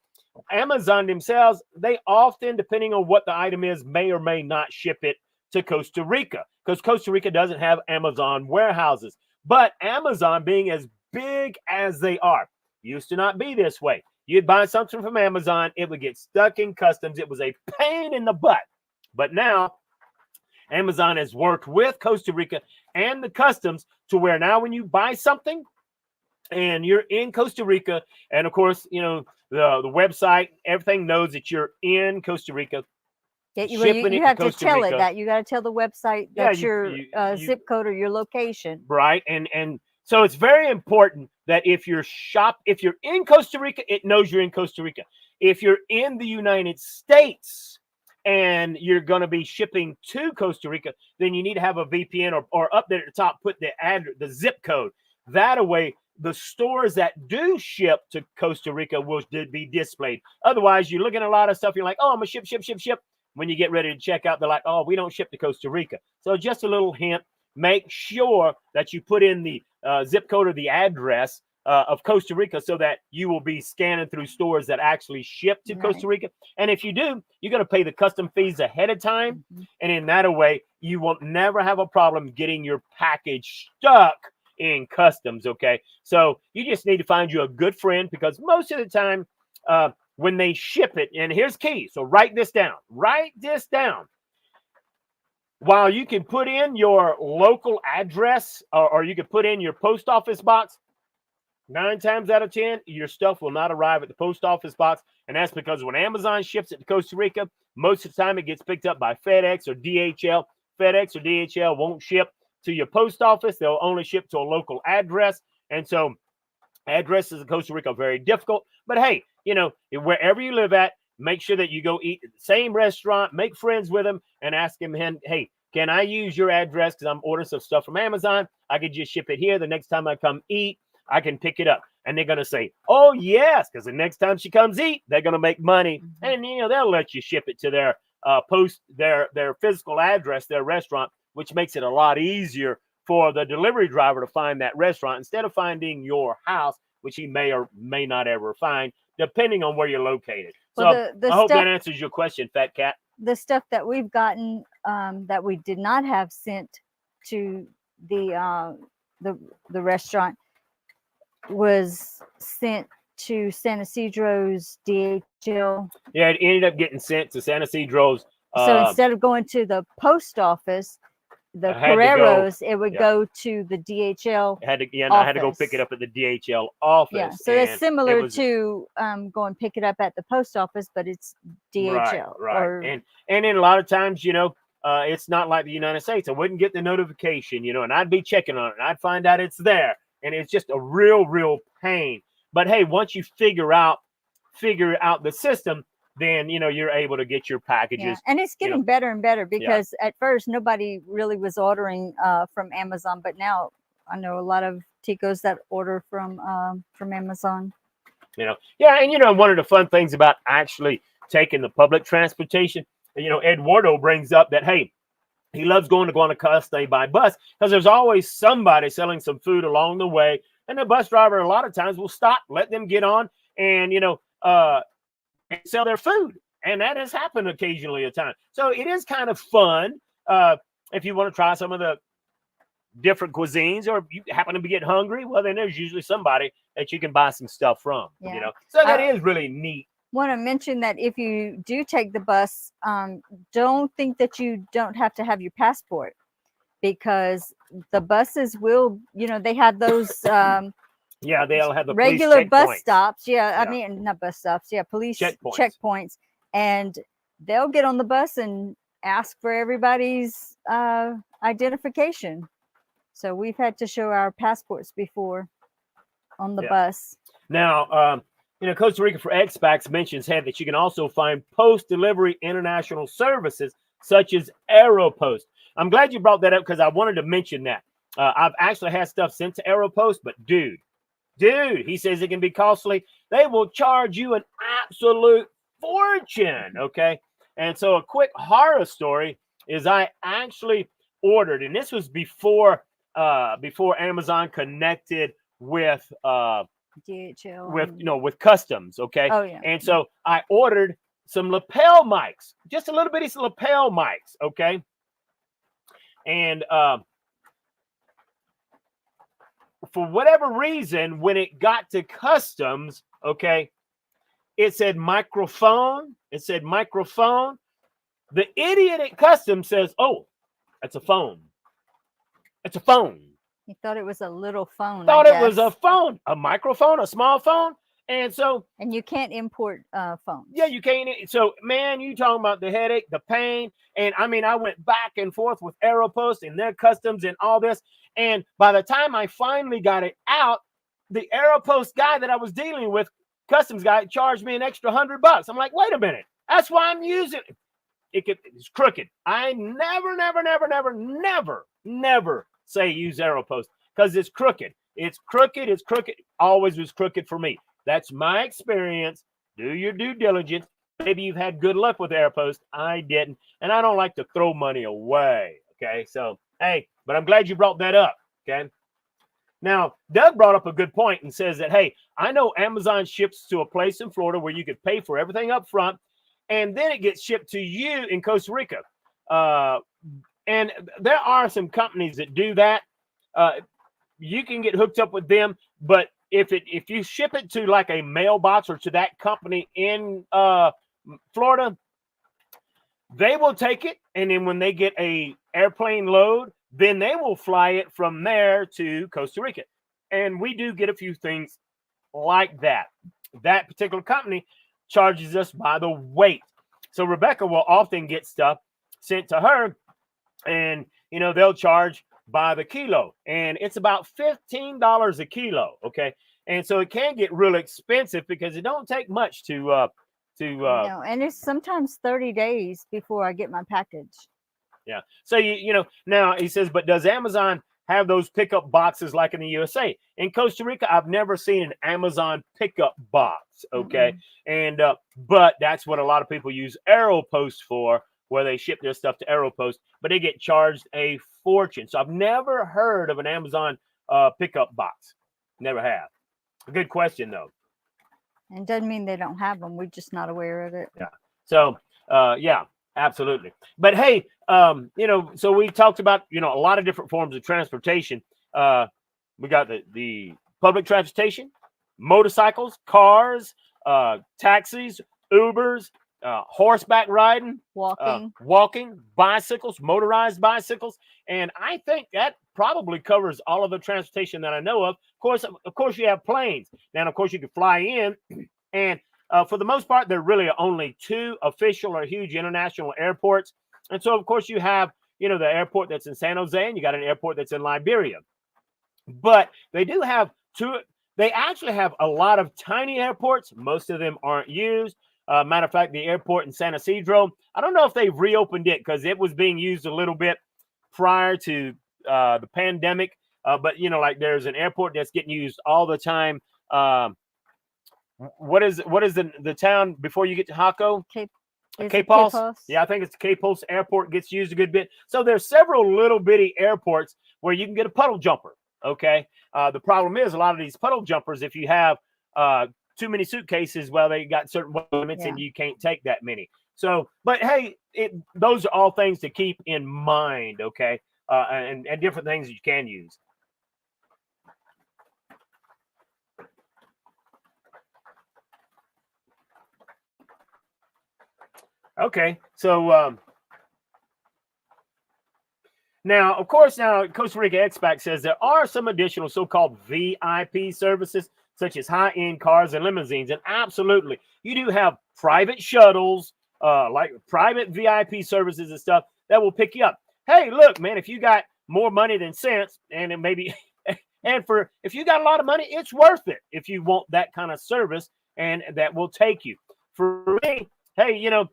Speaker 1: Amazon themselves, they often, depending on what the item is, may or may not ship it to Costa Rica, because Costa Rica doesn't have Amazon warehouses. But Amazon, being as big as they are, used to not be this way. You'd buy something from Amazon, it would get stuck in customs. It was a pain in the butt. But now Amazon has worked with Costa Rica and the customs to where now when you buy something and you're in Costa Rica, and of course, you know, the website, everything knows that you're in Costa Rica.
Speaker 2: You have to tell it that. You got to tell the website that your zip code or your location.
Speaker 1: Right. And so it's very important that if you're in Costa Rica, it knows you're in Costa Rica. If you're in the United States and you're going to be shipping to Costa Rica, then you need to have a VPN or up there at the top, put the the zip code. That way, the stores that do ship to Costa Rica will be displayed. Otherwise, you're looking at a lot of stuff. You're like, oh, I'm going to ship. When you get ready to check out, they're like, oh, we don't ship to Costa Rica. So just a little hint, make sure that you put in the zip code or the address of Costa Rica, so that you will be scanning through stores that actually ship to Costa Rica. And if you do, you're going to pay the custom fees ahead of time. And in that way, you will never have a problem getting your package stuck in customs. Okay. So you just need to find you a good friend, because most of the time when they ship it, and here's key. So write this down. While you can put in your local address, or you can put in your post office box, 9 times out of 10, your stuff will not arrive at the post office box. And that's because when Amazon ships it to Costa Rica, most of the time it gets picked up by FedEx or DHL. FedEx or DHL won't ship to your post office. They'll only ship to a local address. And so addresses in Costa Rica are very difficult. But hey, wherever you live at, make sure that you go eat at the same restaurant, make friends with them, and ask them, hey, can I use your address? Because I'm ordering some stuff from Amazon. I could just ship it here. The next time I come eat, I can pick it up. And they're going to say, oh, yes, because the next time she comes eat, they're going to make money. And, they'll let you ship it to their their physical address, their restaurant, which makes it a lot easier for the delivery driver to find that restaurant instead of finding your house, which he may or may not ever find, depending on where you're located.
Speaker 2: Well,
Speaker 1: so I hope that answers your question, Fat Cat.
Speaker 2: The stuff that we've gotten that we did not have sent to the restaurant was sent to San Isidro's DHL.
Speaker 1: Yeah, it ended up getting sent to San Isidro's.
Speaker 2: So instead of going to the post office, the Carreros, it would go to the DHL.
Speaker 1: I had to go pick it up at the DHL office.
Speaker 2: Yeah, so it's similar to go and pick it up at the post office, but it's DHL.
Speaker 1: Right. And then a lot of times, it's not like the United States. I wouldn't get the notification, and I'd be checking on it, and I'd find out it's there, and it's just a real pain. But hey, once you figure out the system, then you're able to get your packages.
Speaker 2: Yeah. And it's getting better and better because at first nobody really was ordering from Amazon, but now I know a lot of ticos that order from Amazon. And
Speaker 1: one of the fun things about actually taking the public transportation, Eduardo brings up that hey, he loves going to Guanacaste by bus because there's always somebody selling some food along the way, and the bus driver a lot of times will stop, let them get on, and and sell their food. And that has happened occasionally at times. So it is kind of fun if you want to try some of the different cuisines, or you happen to get hungry, well, then there's usually somebody that you can buy some stuff from, So that is really neat.
Speaker 2: Want to mention that if you do take the bus, don't think that you don't have to have your passport, because the buses will, they have those
Speaker 1: they'll have the
Speaker 2: regular bus
Speaker 1: points.
Speaker 2: Stops. I mean, not bus stops. Police checkpoints. And they'll get on the bus and ask for everybody's identification. So we've had to show our passports before on the bus.
Speaker 1: Now, Costa Rica for Expats mentions that you can also find post-delivery international services such as Aeropost. I'm glad you brought that up because I wanted to mention that. I've actually had stuff sent to Aeropost, but dude, he says it can be costly. They will charge you an absolute fortune, okay? And so a quick horror story is I actually ordered, and this was before Amazon connected with
Speaker 2: DHL,
Speaker 1: with customs, okay?
Speaker 2: Oh yeah.
Speaker 1: And so I ordered some lapel mics, just a little bitty lapel mics, okay? And for whatever reason, when it got to customs, okay, it said microphone. The idiot at customs says, "Oh, that's a phone. It's a phone."
Speaker 2: He thought it was a little phone.
Speaker 1: It was a phone, a microphone, a small phone. And
Speaker 2: you can't import phones.
Speaker 1: Yeah, you can't. So, man, you talking about the headache, the pain. And I mean, I went back and forth with Aeropost and their customs and all this. And by the time I finally got it out, the Aeropost guy that I was dealing with, customs guy, charged me an extra $100. I'm like, wait a minute. That's why I'm using it. It's crooked. I never say use Aeropost because it's crooked. It's crooked. Always was crooked for me. That's my experience. Do your due diligence. Maybe you've had good luck with Aeropost. I didn't. And I don't like to throw money away. Okay. So, hey, but I'm glad you brought that up. Okay. Now, Doug brought up a good point and says that, hey, I know Amazon ships to a place in Florida where you could pay for everything up front, and then it gets shipped to you in Costa Rica. And there are some companies that do that. You can get hooked up with them, but if you ship it to like a mailbox or to that company in Florida, they will take it, and then when they get a airplane load, then they will fly it from there to Costa Rica. And we do get a few things like that. That particular company charges us by the weight. So Rebecca will often get stuff sent to her, and they'll charge by the kilo, and it's about $15 a kilo. Okay, and so it can get really expensive because it don't take much to
Speaker 2: No, and it's sometimes 30 days before I get my package.
Speaker 1: yeah. So you know, now he says, but does Amazon have those pickup boxes like in the USA? In Costa Rica, I've never seen an Amazon pickup box. Okay. And but that's what a lot of people use Aeropost for, where they ship their stuff to Aeropost, but they get charged a fortune. So I've never heard of an Amazon pickup box. Never have. Good question though.
Speaker 2: And doesn't mean they don't have them. We're just not aware of it.
Speaker 1: Yeah. So yeah, absolutely. But hey, you know, so we talked about, you know, a lot of different forms of transportation. We got the public transportation, motorcycles, cars, taxis, Ubers, horseback riding, walking, bicycles, motorized bicycles. And I think that probably covers all of the transportation that I know of. Of course, you have planes. Now, of course, you can fly in, and for the most part, there really are only 2 official or huge international airports. And so, of course, you have, you know, the airport that's in San Jose, and you got an airport that's in Liberia. But they do have 2. They actually have a lot of tiny airports. Most of them aren't used. Matter of fact, the airport in San Isidro, I don't know if they've reopened it because it was being used a little bit prior to the pandemic. But, you know, like there's an airport that's getting used all the time. What is the town before you get to Jaco? Capos. Yeah, I think it's Capos Airport gets used a good bit. So there's several little bitty airports where you can get a puddle jumper. Okay. The problem is a lot of these puddle jumpers, if you have too many suitcases, well, they got certain limits and you can't take that many. So, but hey, those are all things to keep in mind. Okay. And different things that you can use. Okay, so now, of course, now Costa Rica Expat says there are some additional so-called VIP services, such as high-end cars and limousines, and absolutely, you do have private shuttles, like private VIP services and stuff that will pick you up. Hey, look, man, if you got more money than sense, and it maybe, and if you got a lot of money, it's worth it if you want that kind of service, and that will take you. For me, hey, you know,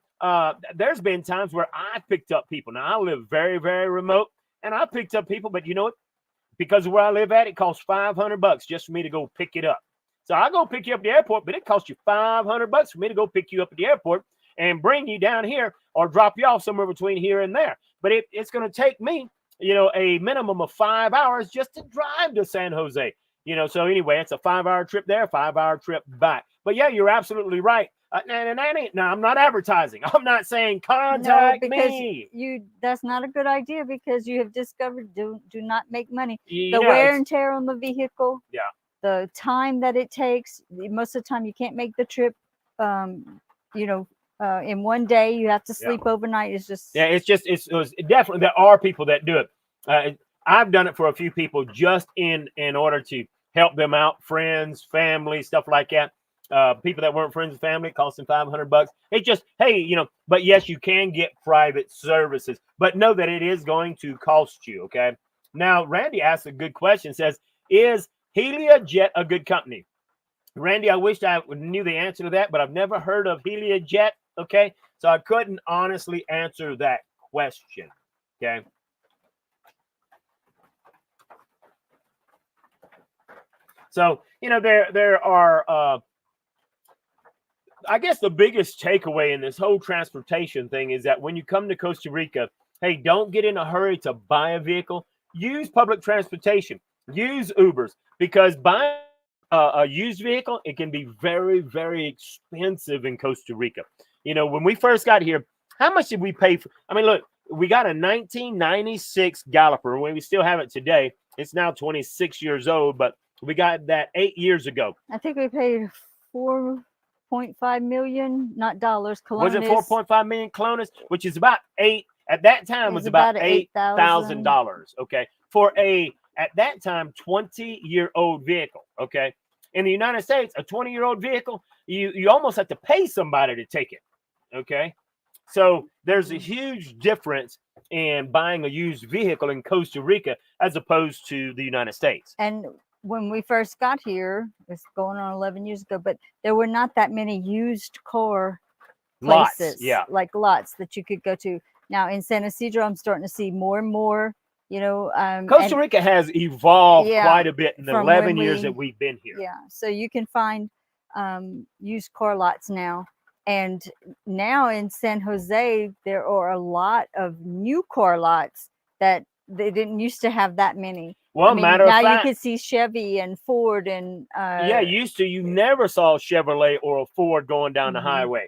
Speaker 1: there's been times where I picked up people. Now, I live very, very remote, and I picked up people, but you know what? Because of where I live at, it costs $500 just for me to go pick it up. So I go pick you up at the airport, but it costs you $500 for me to go pick you up at the airport and bring you down here or drop you off somewhere between here and there. But it's going to take me, you know, a minimum of 5 hours just to drive to San Jose. You know, so anyway, it's a 5-hour trip there, 5-hour trip back. But yeah, you're absolutely right. Now, I'm not advertising. I'm not saying contact me.
Speaker 2: That's not a good idea because you have discovered do not make money.
Speaker 1: The
Speaker 2: wear and tear on the vehicle.
Speaker 1: Yeah.
Speaker 2: The time that it takes. Most of the time, you can't make the trip. You know, in one day, you have to sleep overnight. It's just it's definitely there are people that do it. I've done it for a few people just in order to help them out, friends, family, stuff like that. People that weren't friends and family, it cost them $500. It's just, hey, you know, but yes, you can get private services, but know that it is going to cost you. Okay. Now, Randy asked a good question, says, is HeliaJet a good company? Randy, I wish I knew the answer to that, but I've never heard of HeliaJet. Okay. So I couldn't honestly answer that question. Okay. So, you know, there are, I guess the biggest takeaway in this whole transportation thing is that when you come to Costa Rica, hey, don't get in a hurry to buy a vehicle. Use public transportation. Use Ubers, because buying a used vehicle, it can be very, very expensive in Costa Rica. You know, when we first got here, how much did we pay for? I mean, look, we got a 1996 Galloper. We still have it today. It's now 26 years old, but we got that 8 years ago. I think we paid $4.5 million, not dollars. Colones.
Speaker 1: Was it 4.5 million colones, which is about at that time was about $8,000. Okay. For at that time, 20-year-old vehicle. Okay. In the United States, a 20-year-old vehicle, you almost have to pay somebody to take it. Okay. So there's a huge difference in buying a used vehicle in Costa Rica as opposed to the United States.
Speaker 2: And when we first got here, it's going on 11 years ago, but there were not that many used car places, like lots that you could go to. Now in San Isidro, I'm starting to see more and more, you know.
Speaker 1: Costa Rica has evolved quite a bit in the 11 years that we've been here.
Speaker 2: Yeah, so you can find used car lots now. And now in San Jose, there are a lot of new car lots that they didn't used to have that many.
Speaker 1: Well, I mean, matter of fact,
Speaker 2: now you can see Chevy and Ford and
Speaker 1: used to you never saw a Chevrolet or a Ford going down the highway.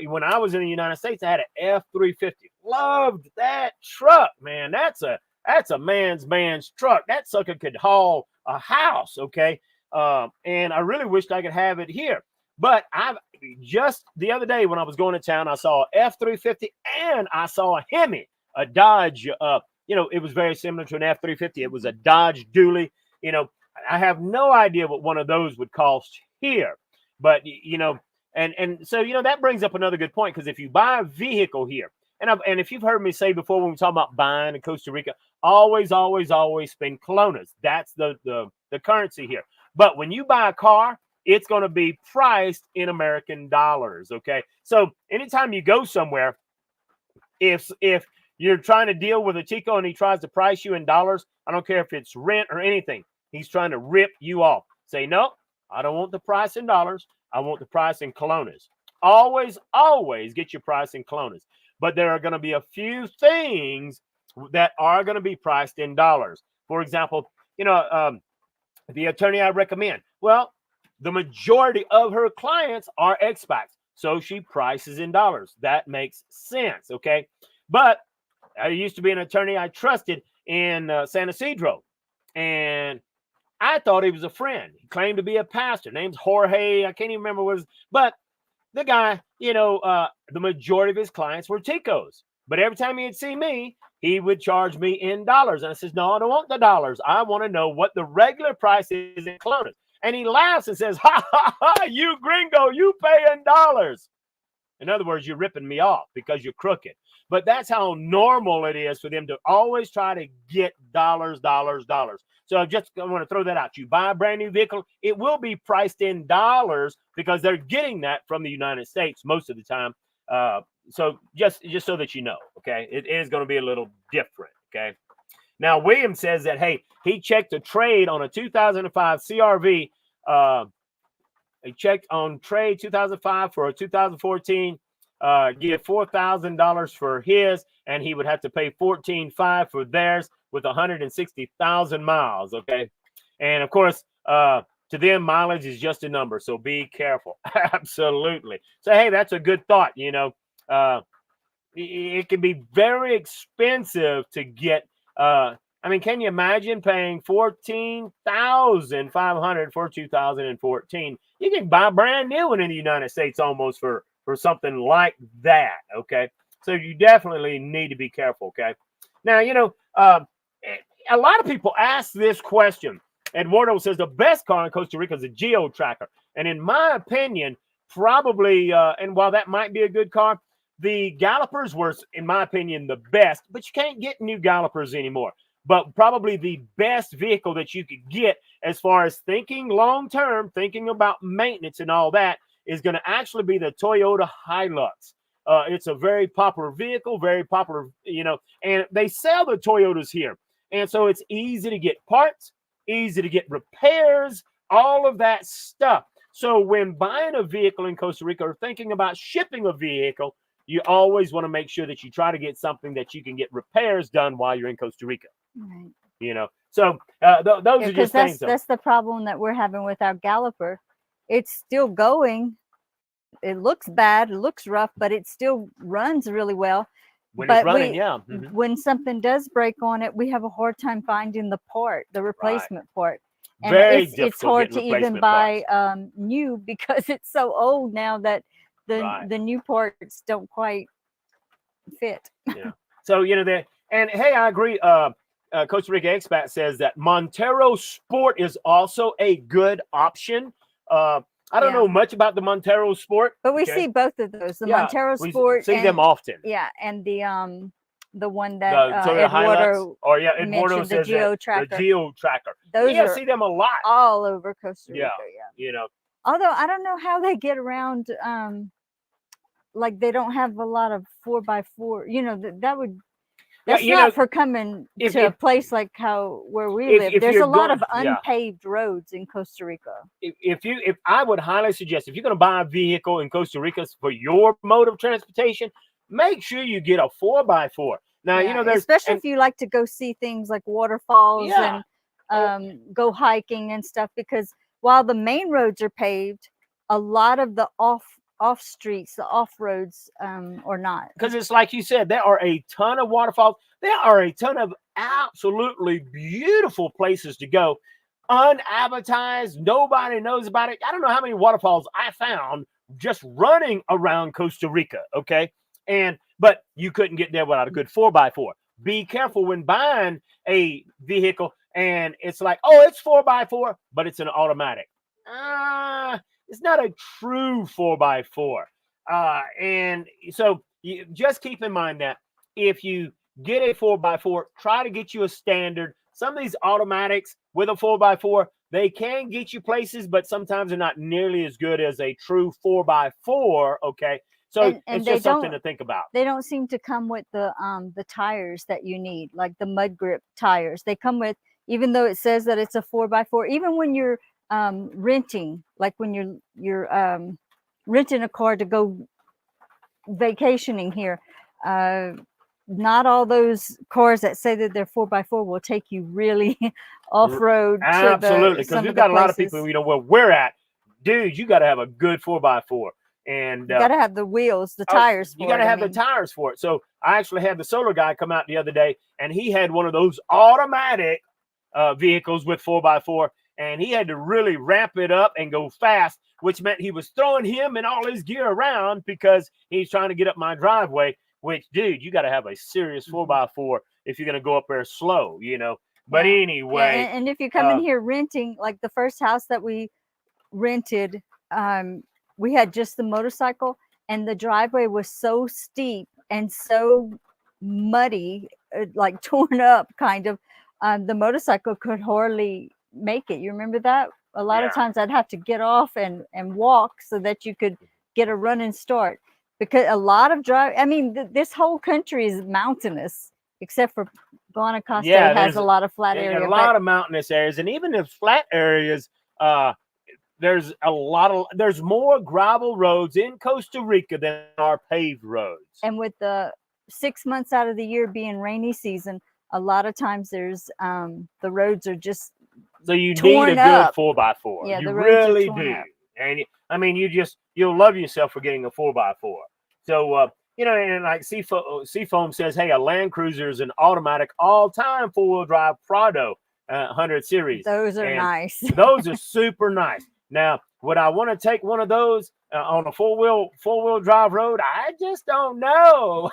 Speaker 1: When I was in the United States, I had an F-350. Loved that truck, man. That's a man's truck. That sucker could haul a house, okay? And I really wished I could have it here. But I've just the other day when I was going to town, I saw an F-350 and I saw a Hemi, a Dodge. You know, it was very similar to an F-350. It was a Dodge dually. You know, I have no idea what one of those would cost here. But, you know, and so, you know, that brings up another good point, because if you buy a vehicle here, and if you've heard me say before when we talk about buying in Costa Rica, always spend colones. That's the currency here. But when you buy a car, it's going to be priced in American dollars, okay? So anytime you go somewhere, if you're trying to deal with a Tico and he tries to price you in dollars, I don't care if it's rent or anything, he's trying to rip you off. Say, no, I don't want the price in dollars. I want the price in colones. Always get your price in colones. But there are going to be a few things that are going to be priced in dollars. For example, you know, the attorney I recommend, well, the majority of her clients are expats, so she prices in dollars. That makes sense, okay? But I used to be an attorney I trusted in San Isidro, and I thought he was a friend. He claimed to be a pastor. Name's Jorge. I can't even remember what his, but the guy, you know, the majority of his clients were Ticos. But every time he'd see me, he would charge me in dollars. And I says, no, I don't want the dollars. I want to know what the regular price is in colones. And he laughs and says, ha, ha, ha, you gringo, you pay in dollars. In other words, you're ripping me off because you're crooked. But that's how normal it is for them to always try to get dollars. So I want to throw that out. You buy a brand new vehicle, it will be priced in dollars because they're getting that from the United States most of the time. So just so that you know, okay, it is going to be a little different, okay? Now, William says that, hey, he checked a trade on a 2005 CRV. He checked on trade 2005 for a 2014. Give $4,000 for his, and he would have to pay $14,500 for theirs with 160,000 miles, okay? And, of course, to them, mileage is just a number, so be careful. Absolutely. So, hey, that's a good thought, you know. It can be very expensive to get I mean, can you imagine paying $14,500 for 2014? You can buy a brand new one in the United States almost for something like that, okay? So you definitely need to be careful, okay? Now, you know, a lot of people ask this question. Eduardo says the best car in Costa Rica is a Geo Tracker. And in my opinion, probably, and while that might be a good car, the Gallopers were, in my opinion, the best, but you can't get new Gallopers anymore. But probably the best vehicle that you could get as far as thinking long-term, thinking about maintenance and all that, is going to actually be the Toyota Hilux. It's a very popular vehicle, very popular, you know, and they sell the Toyotas here. And so it's easy to get parts, easy to get repairs, all of that stuff. So when buying a vehicle in Costa Rica or thinking about shipping a vehicle, you always want to make sure that you try to get something that you can get repairs done while you're in Costa Rica.
Speaker 2: Right.
Speaker 1: You know, so those are just things.
Speaker 2: That's the problem that we're having with our Galloper. It's still going. It looks bad, it looks rough, but it still runs really well.
Speaker 1: When it's running, yeah. Mm-hmm.
Speaker 2: When something does break on it, we have a hard time finding the part, the replacement part. And it's hard to even buy new because it's so old now that the new parts don't quite fit.
Speaker 1: Yeah. So, you know, and hey, I agree. Costa Rica Expat says that Montero Sport is also a good option. I don't know much about the Montero Sport,
Speaker 2: but we see both of those. The
Speaker 1: Yeah,
Speaker 2: Montero
Speaker 1: we
Speaker 2: Sport,
Speaker 1: see them often.
Speaker 2: Yeah, and the one that
Speaker 1: Toyota
Speaker 2: Eduardo
Speaker 1: Eduardo
Speaker 2: mentioned, the
Speaker 1: says
Speaker 2: Geo
Speaker 1: that,
Speaker 2: Tracker.
Speaker 1: the Geo Tracker.
Speaker 2: Those
Speaker 1: I
Speaker 2: are
Speaker 1: see them a lot.
Speaker 2: all over Costa Rica. Yeah.
Speaker 1: You know,
Speaker 2: Although I don't know how they get around. Like they don't have a lot of 4x4. You know that would. That's not for coming to a place like where we live. There's a lot of unpaved roads in Costa Rica.
Speaker 1: If I would highly suggest, if you're going to buy a vehicle in Costa Rica for your mode of transportation, make sure you get a 4x4. Now, you know,
Speaker 2: especially if you like to go see things like waterfalls and go hiking and stuff, because while the main roads are paved, a lot of the off streets, the off roads or not.
Speaker 1: Because it's like you said, there are a ton of waterfalls. There are a ton of absolutely beautiful places to go, unadvertised. Nobody knows about it. I don't know how many waterfalls I found just running around Costa Rica. Okay. But you couldn't get there without a good 4x4. Be careful when buying a vehicle and it's like, oh, it's 4x4, but it's an automatic. It's not a true 4x4. And so you just keep in mind that if you get a 4x4, try to get you a standard. Some of these automatics with a 4x4, they can get you places, but sometimes they're not nearly as good as a true 4x4. Okay. So it's just something to think about.
Speaker 2: They don't seem to come with the tires that you need, like the mud grip tires. They come with, even though it says that it's a 4x4, even when you're renting, like when you're renting a car to go vacationing here, not all those cars that say that they're 4x4 will take you really off-road.
Speaker 1: Absolutely, because we've got a lot of people, you know, where we're at, dude, you got to have a good 4x4. And
Speaker 2: you got to have the wheels, the tires for it.
Speaker 1: You got to have the tires for it. So I actually had the solar guy come out the other day, and he had one of those automatic vehicles with 4x4, and he had to really ramp it up and go fast, which meant he was throwing him and all his gear around because he's trying to get up my driveway, which, dude, you got to have a serious 4x4 if you're going to go up there slow, you know. But anyway.
Speaker 2: And if you come in here renting, like the first house that we rented, we had just the motorcycle, and the driveway was so steep and so muddy, like torn up kind of. The motorcycle could hardly make it. You remember that? A lot of times I'd have to get off and walk so that you could get a running start, because a lot of this whole country is mountainous, except for Costa has a lot of flat areas.
Speaker 1: A lot of mountainous areas, and even in flat areas, there's more gravel roads in Costa Rica than are paved roads.
Speaker 2: And with the 6 months out of the year being rainy season, a lot of times there's the roads are just
Speaker 1: so you need a good 4x4.
Speaker 2: Yeah,
Speaker 1: you really do. And you'll love yourself for getting a 4x4. So you know, and like Seafoam says, hey, a Land Cruiser is an automatic all-time 4-wheel drive Prado 100 series.
Speaker 2: Those are nice.
Speaker 1: Those are super nice. Now, would I want to take one of those on a four-wheel drive road? I just don't know.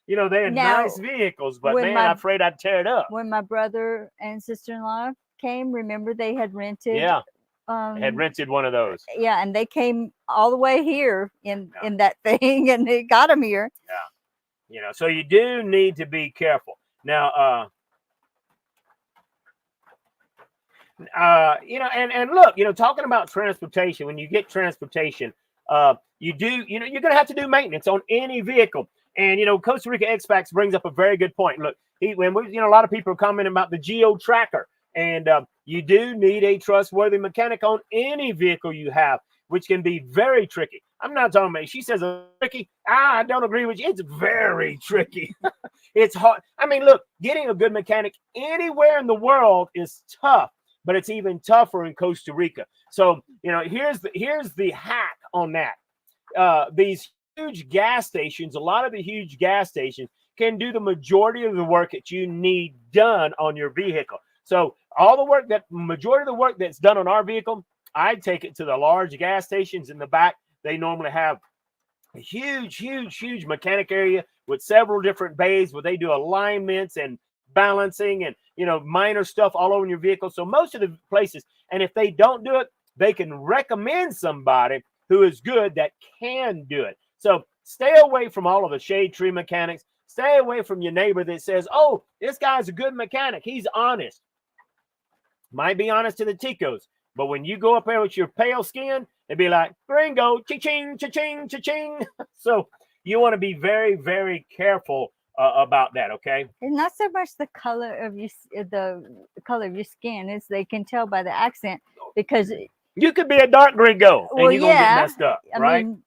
Speaker 1: You know, they're nice vehicles, but man, I'm afraid I'd tear it up.
Speaker 2: When my brother and sister-in-law came, remember they had rented.
Speaker 1: Yeah, had rented one of those.
Speaker 2: Yeah, and they came all the way here in that thing, and they got them here.
Speaker 1: Yeah, you know, so you do need to be careful. Now, you know, and look, you know, talking about transportation, when you get transportation, you're going to have to do maintenance on any vehicle. And, you know, Costa Rica Expats brings up a very good point. Look, a lot of people are commenting about the Geo Tracker, and you do need a trustworthy mechanic on any vehicle you have, which can be very tricky. I'm not talking about, she says tricky. I don't agree with you. It's very tricky. It's hard. I mean, look, getting a good mechanic anywhere in the world is tough, but it's even tougher in Costa Rica. So, you know, here's the hack on that. These huge gas stations, a lot of the huge gas stations can do the majority of the work that you need done on your vehicle. So majority of the work that's done on our vehicle, I take it to the large gas stations in the back. They normally have a huge mechanic area with several different bays where they do alignments and balancing and, you know, minor stuff all over your vehicle. So most of the places, and if they don't do it, they can recommend somebody who is good that can do it. So stay away from all of the shade tree mechanics. Stay away from your neighbor that says, oh, this guy's a good mechanic. He's honest. Might be honest to the ticos, but when you go up there with your pale skin, it'd be like, gringo, cha-ching, cha-ching, cha-ching. So you want to be very, very careful about that, okay?
Speaker 2: It's not so much the color of your skin, it's they can tell by the accent, because
Speaker 1: you could be a dark gringo
Speaker 2: well,
Speaker 1: and you're gonna
Speaker 2: yeah,
Speaker 1: get messed up, right?
Speaker 2: mean,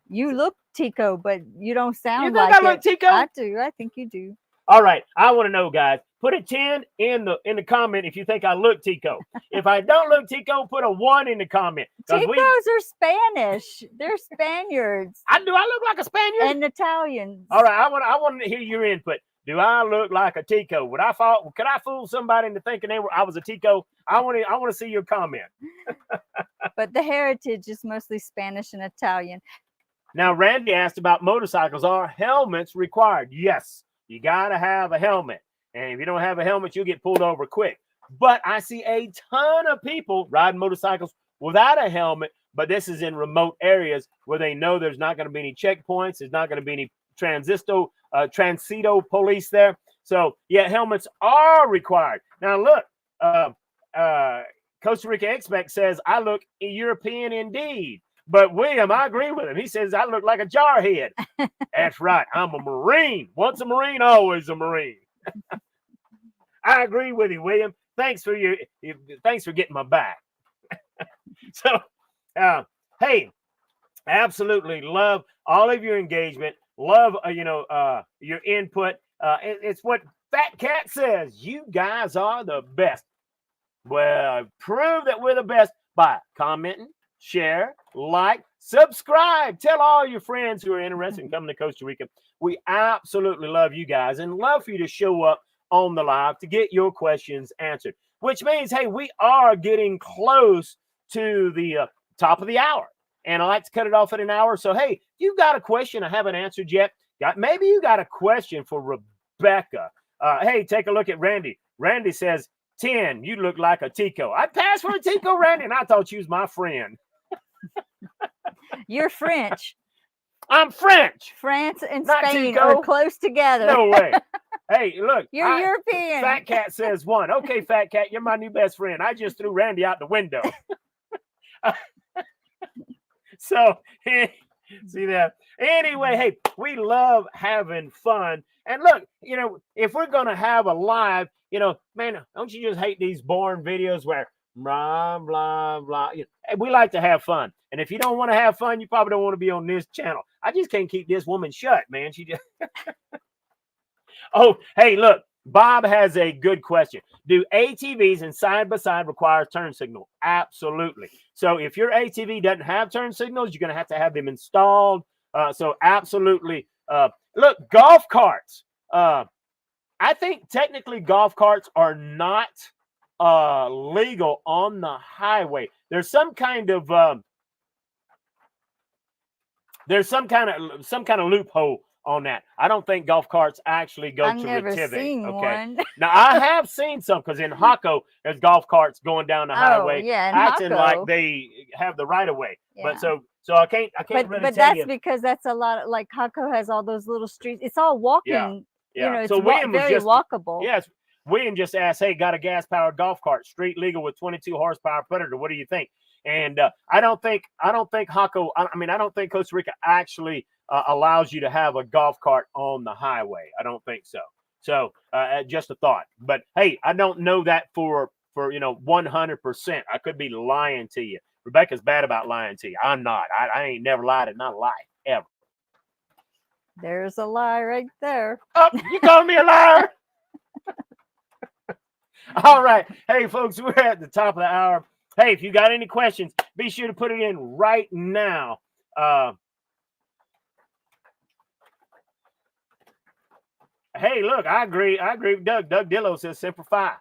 Speaker 2: you look Tico, but you don't sound
Speaker 1: You think
Speaker 2: like
Speaker 1: I look
Speaker 2: it.
Speaker 1: Tico?
Speaker 2: I do. I think you do.
Speaker 1: All right, I want to know, guys. Put a 10 in the comment if you think I look Tico. If I don't look Tico, put a 1 in the comment.
Speaker 2: Ticos are Spanish. They're Spaniards.
Speaker 1: Do I look like a Spaniard?
Speaker 2: And Italians.
Speaker 1: All right, I want to hear your input. Do I look like a Tico? Could I fool somebody into thinking I was a Tico? I want to see your comment.
Speaker 2: But the heritage is mostly Spanish and Italian.
Speaker 1: Now, Randy asked about motorcycles. Are helmets required? Yes, you got to have a helmet. And if you don't have a helmet, you'll get pulled over quick. But I see a ton of people riding motorcycles without a helmet, but this is in remote areas where they know there's not going to be any checkpoints. There's not going to be any transito police there. So, yeah, helmets are required. Now, look, Costa Rica Expect says, I look European indeed. But William, I agree with him. He says, I look like a jarhead. That's right. I'm a Marine. Once a Marine, always a Marine. I agree with you, William. Thanks for getting my back. So, hey, absolutely love all of your engagement. Love, your input. It's what Fat Cat says. You guys are the best. Well, prove that we're the best by commenting, share, like, subscribe. Tell all your friends who are interested in coming to Costa Rica. We absolutely love you guys and love for you to show up on the live to get your questions answered, which means, hey, we are getting close to the top of the hour. And I like to cut it off at an hour. So, hey, you got a question I haven't answered yet. Maybe you got a question for Rebecca. Hey, take a look at Randy. Randy says, 10, you look like a Tico. I'd pass for a Tico, Randy, and I thought you was my friend.
Speaker 2: You're French.
Speaker 1: I'm French.
Speaker 2: France and
Speaker 1: Not
Speaker 2: Spain
Speaker 1: Tico.
Speaker 2: are close together.
Speaker 1: No way. Hey, look.
Speaker 2: You're European.
Speaker 1: Fat Cat says 1. Okay, Fat Cat, you're my new best friend. I just threw Randy out the window. So, see that? Anyway, hey, we love having fun. And look, if we're going to have a live, man, don't you just hate these boring videos where blah, blah, blah. We like to have fun. And if you don't want to have fun, you probably don't want to be on this channel. I just can't keep this woman shut, man. She just... Oh, hey, look, Bob has a good question. Do ATVs and side-by-side require turn signal? Absolutely. So if your ATV doesn't have turn signals, you're going to have them installed. So absolutely. Look, golf carts. I think technically golf carts are not legal on the highway. There's some kind of loophole on that. I don't think golf carts actually go to Retiving.
Speaker 2: I've never seen one.
Speaker 1: Now I have seen some because in Jaco there's golf carts going down the highway, acting like they have the right of way. Yeah. But so I can't really
Speaker 2: but
Speaker 1: tell
Speaker 2: that's
Speaker 1: you.
Speaker 2: Because that's a lot of, like, Jaco has all those little streets. It's all walking.
Speaker 1: Yeah.
Speaker 2: It's
Speaker 1: so William
Speaker 2: very walkable.
Speaker 1: Yes. William just asked, hey, got a gas-powered golf cart, street legal with 22 horsepower Predator. What do you think? And I don't think Jaco, I don't think Costa Rica actually allows you to have a golf cart on the highway. I don't think so. So just a thought. But hey, I don't know that for 100%. I could be lying to you. Rebecca's bad about lying to you. I'm not. I ain't never lied and not a lie ever.
Speaker 2: There's a lie right there.
Speaker 1: Oh, you called me a liar? All right. Hey, folks, we're at the top of the hour. Hey, if you got any questions, be sure to put it in right now. Hey, look, I agree with Doug. Doug Dillo says Semper Fi,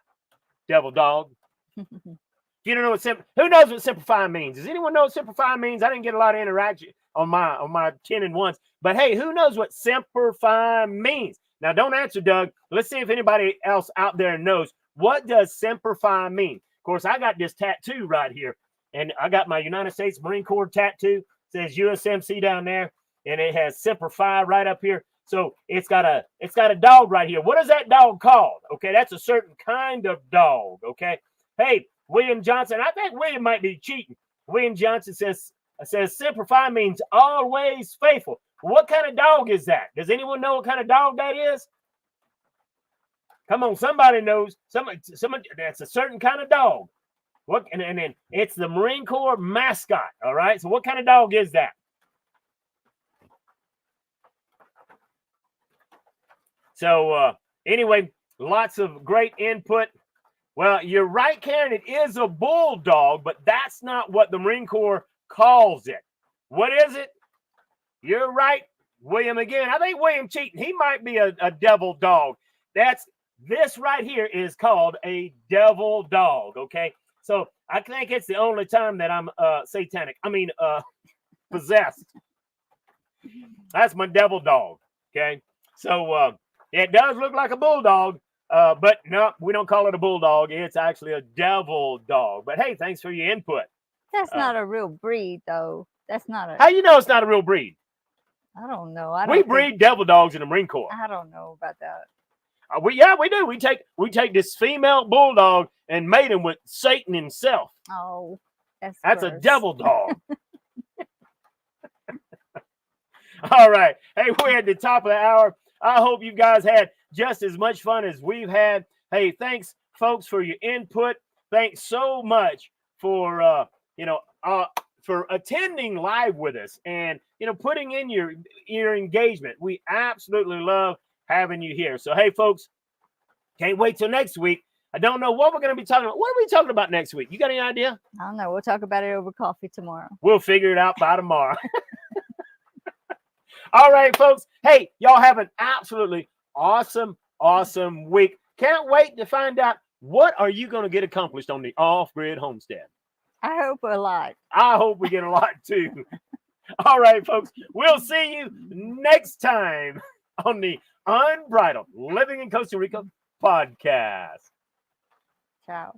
Speaker 1: devil dog. If you don't know who knows what Semper Fi means? Does anyone know what Semper Fi means? I didn't get a lot of interaction on my 10 and 1s. But hey, who knows what Semper Fi means? Now, don't answer, Doug. Let's see if anybody else out there knows. What does Semper Fi mean? Of course, I got this tattoo right here. and I got my United States Marine Corps tattoo. It says USMC down there, and it has Semper Fi right up here. So it's got a dog right here. What is that dog called? Okay, that's a certain kind of dog. Okay, hey, William Johnson. I think William might be cheating. William Johnson says Semper Fi means always faithful. What kind of dog is that? Does anyone know what kind of dog that is? Come on, somebody knows. Somebody that's a certain kind of dog. What and then it's the Marine Corps mascot. All right. So what kind of dog is that? So anyway, lots of great input. Well, you're right, Karen. It is a bulldog, but that's not what the Marine Corps calls it. What is it? You're right, William. Again, I think William cheating. He might be a devil dog. This right here is called a devil dog. Okay, so I think it's the only time that I'm satanic. I mean, possessed. That's my devil dog. Okay, so it does look like a bulldog. But no, we don't call it a bulldog. It's actually a devil dog. But hey, thanks for your input.
Speaker 2: That's not a real breed, though. That's not a.
Speaker 1: How you know it's not a real breed?
Speaker 2: I don't know.
Speaker 1: We breed devil dogs in the Marine Corps.
Speaker 2: I don't know about that.
Speaker 1: We do. We take this female bulldog and mate him with Satan himself.
Speaker 2: Oh, that's
Speaker 1: a
Speaker 2: gross.
Speaker 1: devil dog. All right. Hey, we're at the top of the hour. I hope you guys had just as much fun as we've had. Hey, thanks, folks, for your input. Thanks so much for for attending live with us and putting in your engagement. We absolutely love having you here. So hey, folks, can't wait till next week. I don't know what we're going to be talking about. What are we talking about next week? You got any idea?
Speaker 2: I don't know. We'll talk about it over coffee tomorrow.
Speaker 1: We'll figure it out by tomorrow. All right, folks. Hey, y'all have an absolutely awesome week. Can't wait to find out what are you going to get accomplished on the off-grid homestead.
Speaker 2: I hope a lot.
Speaker 1: I hope we get a lot too. All right, folks. We'll see you next time on the Unbridled Living in Costa Rica podcast.
Speaker 2: Ciao.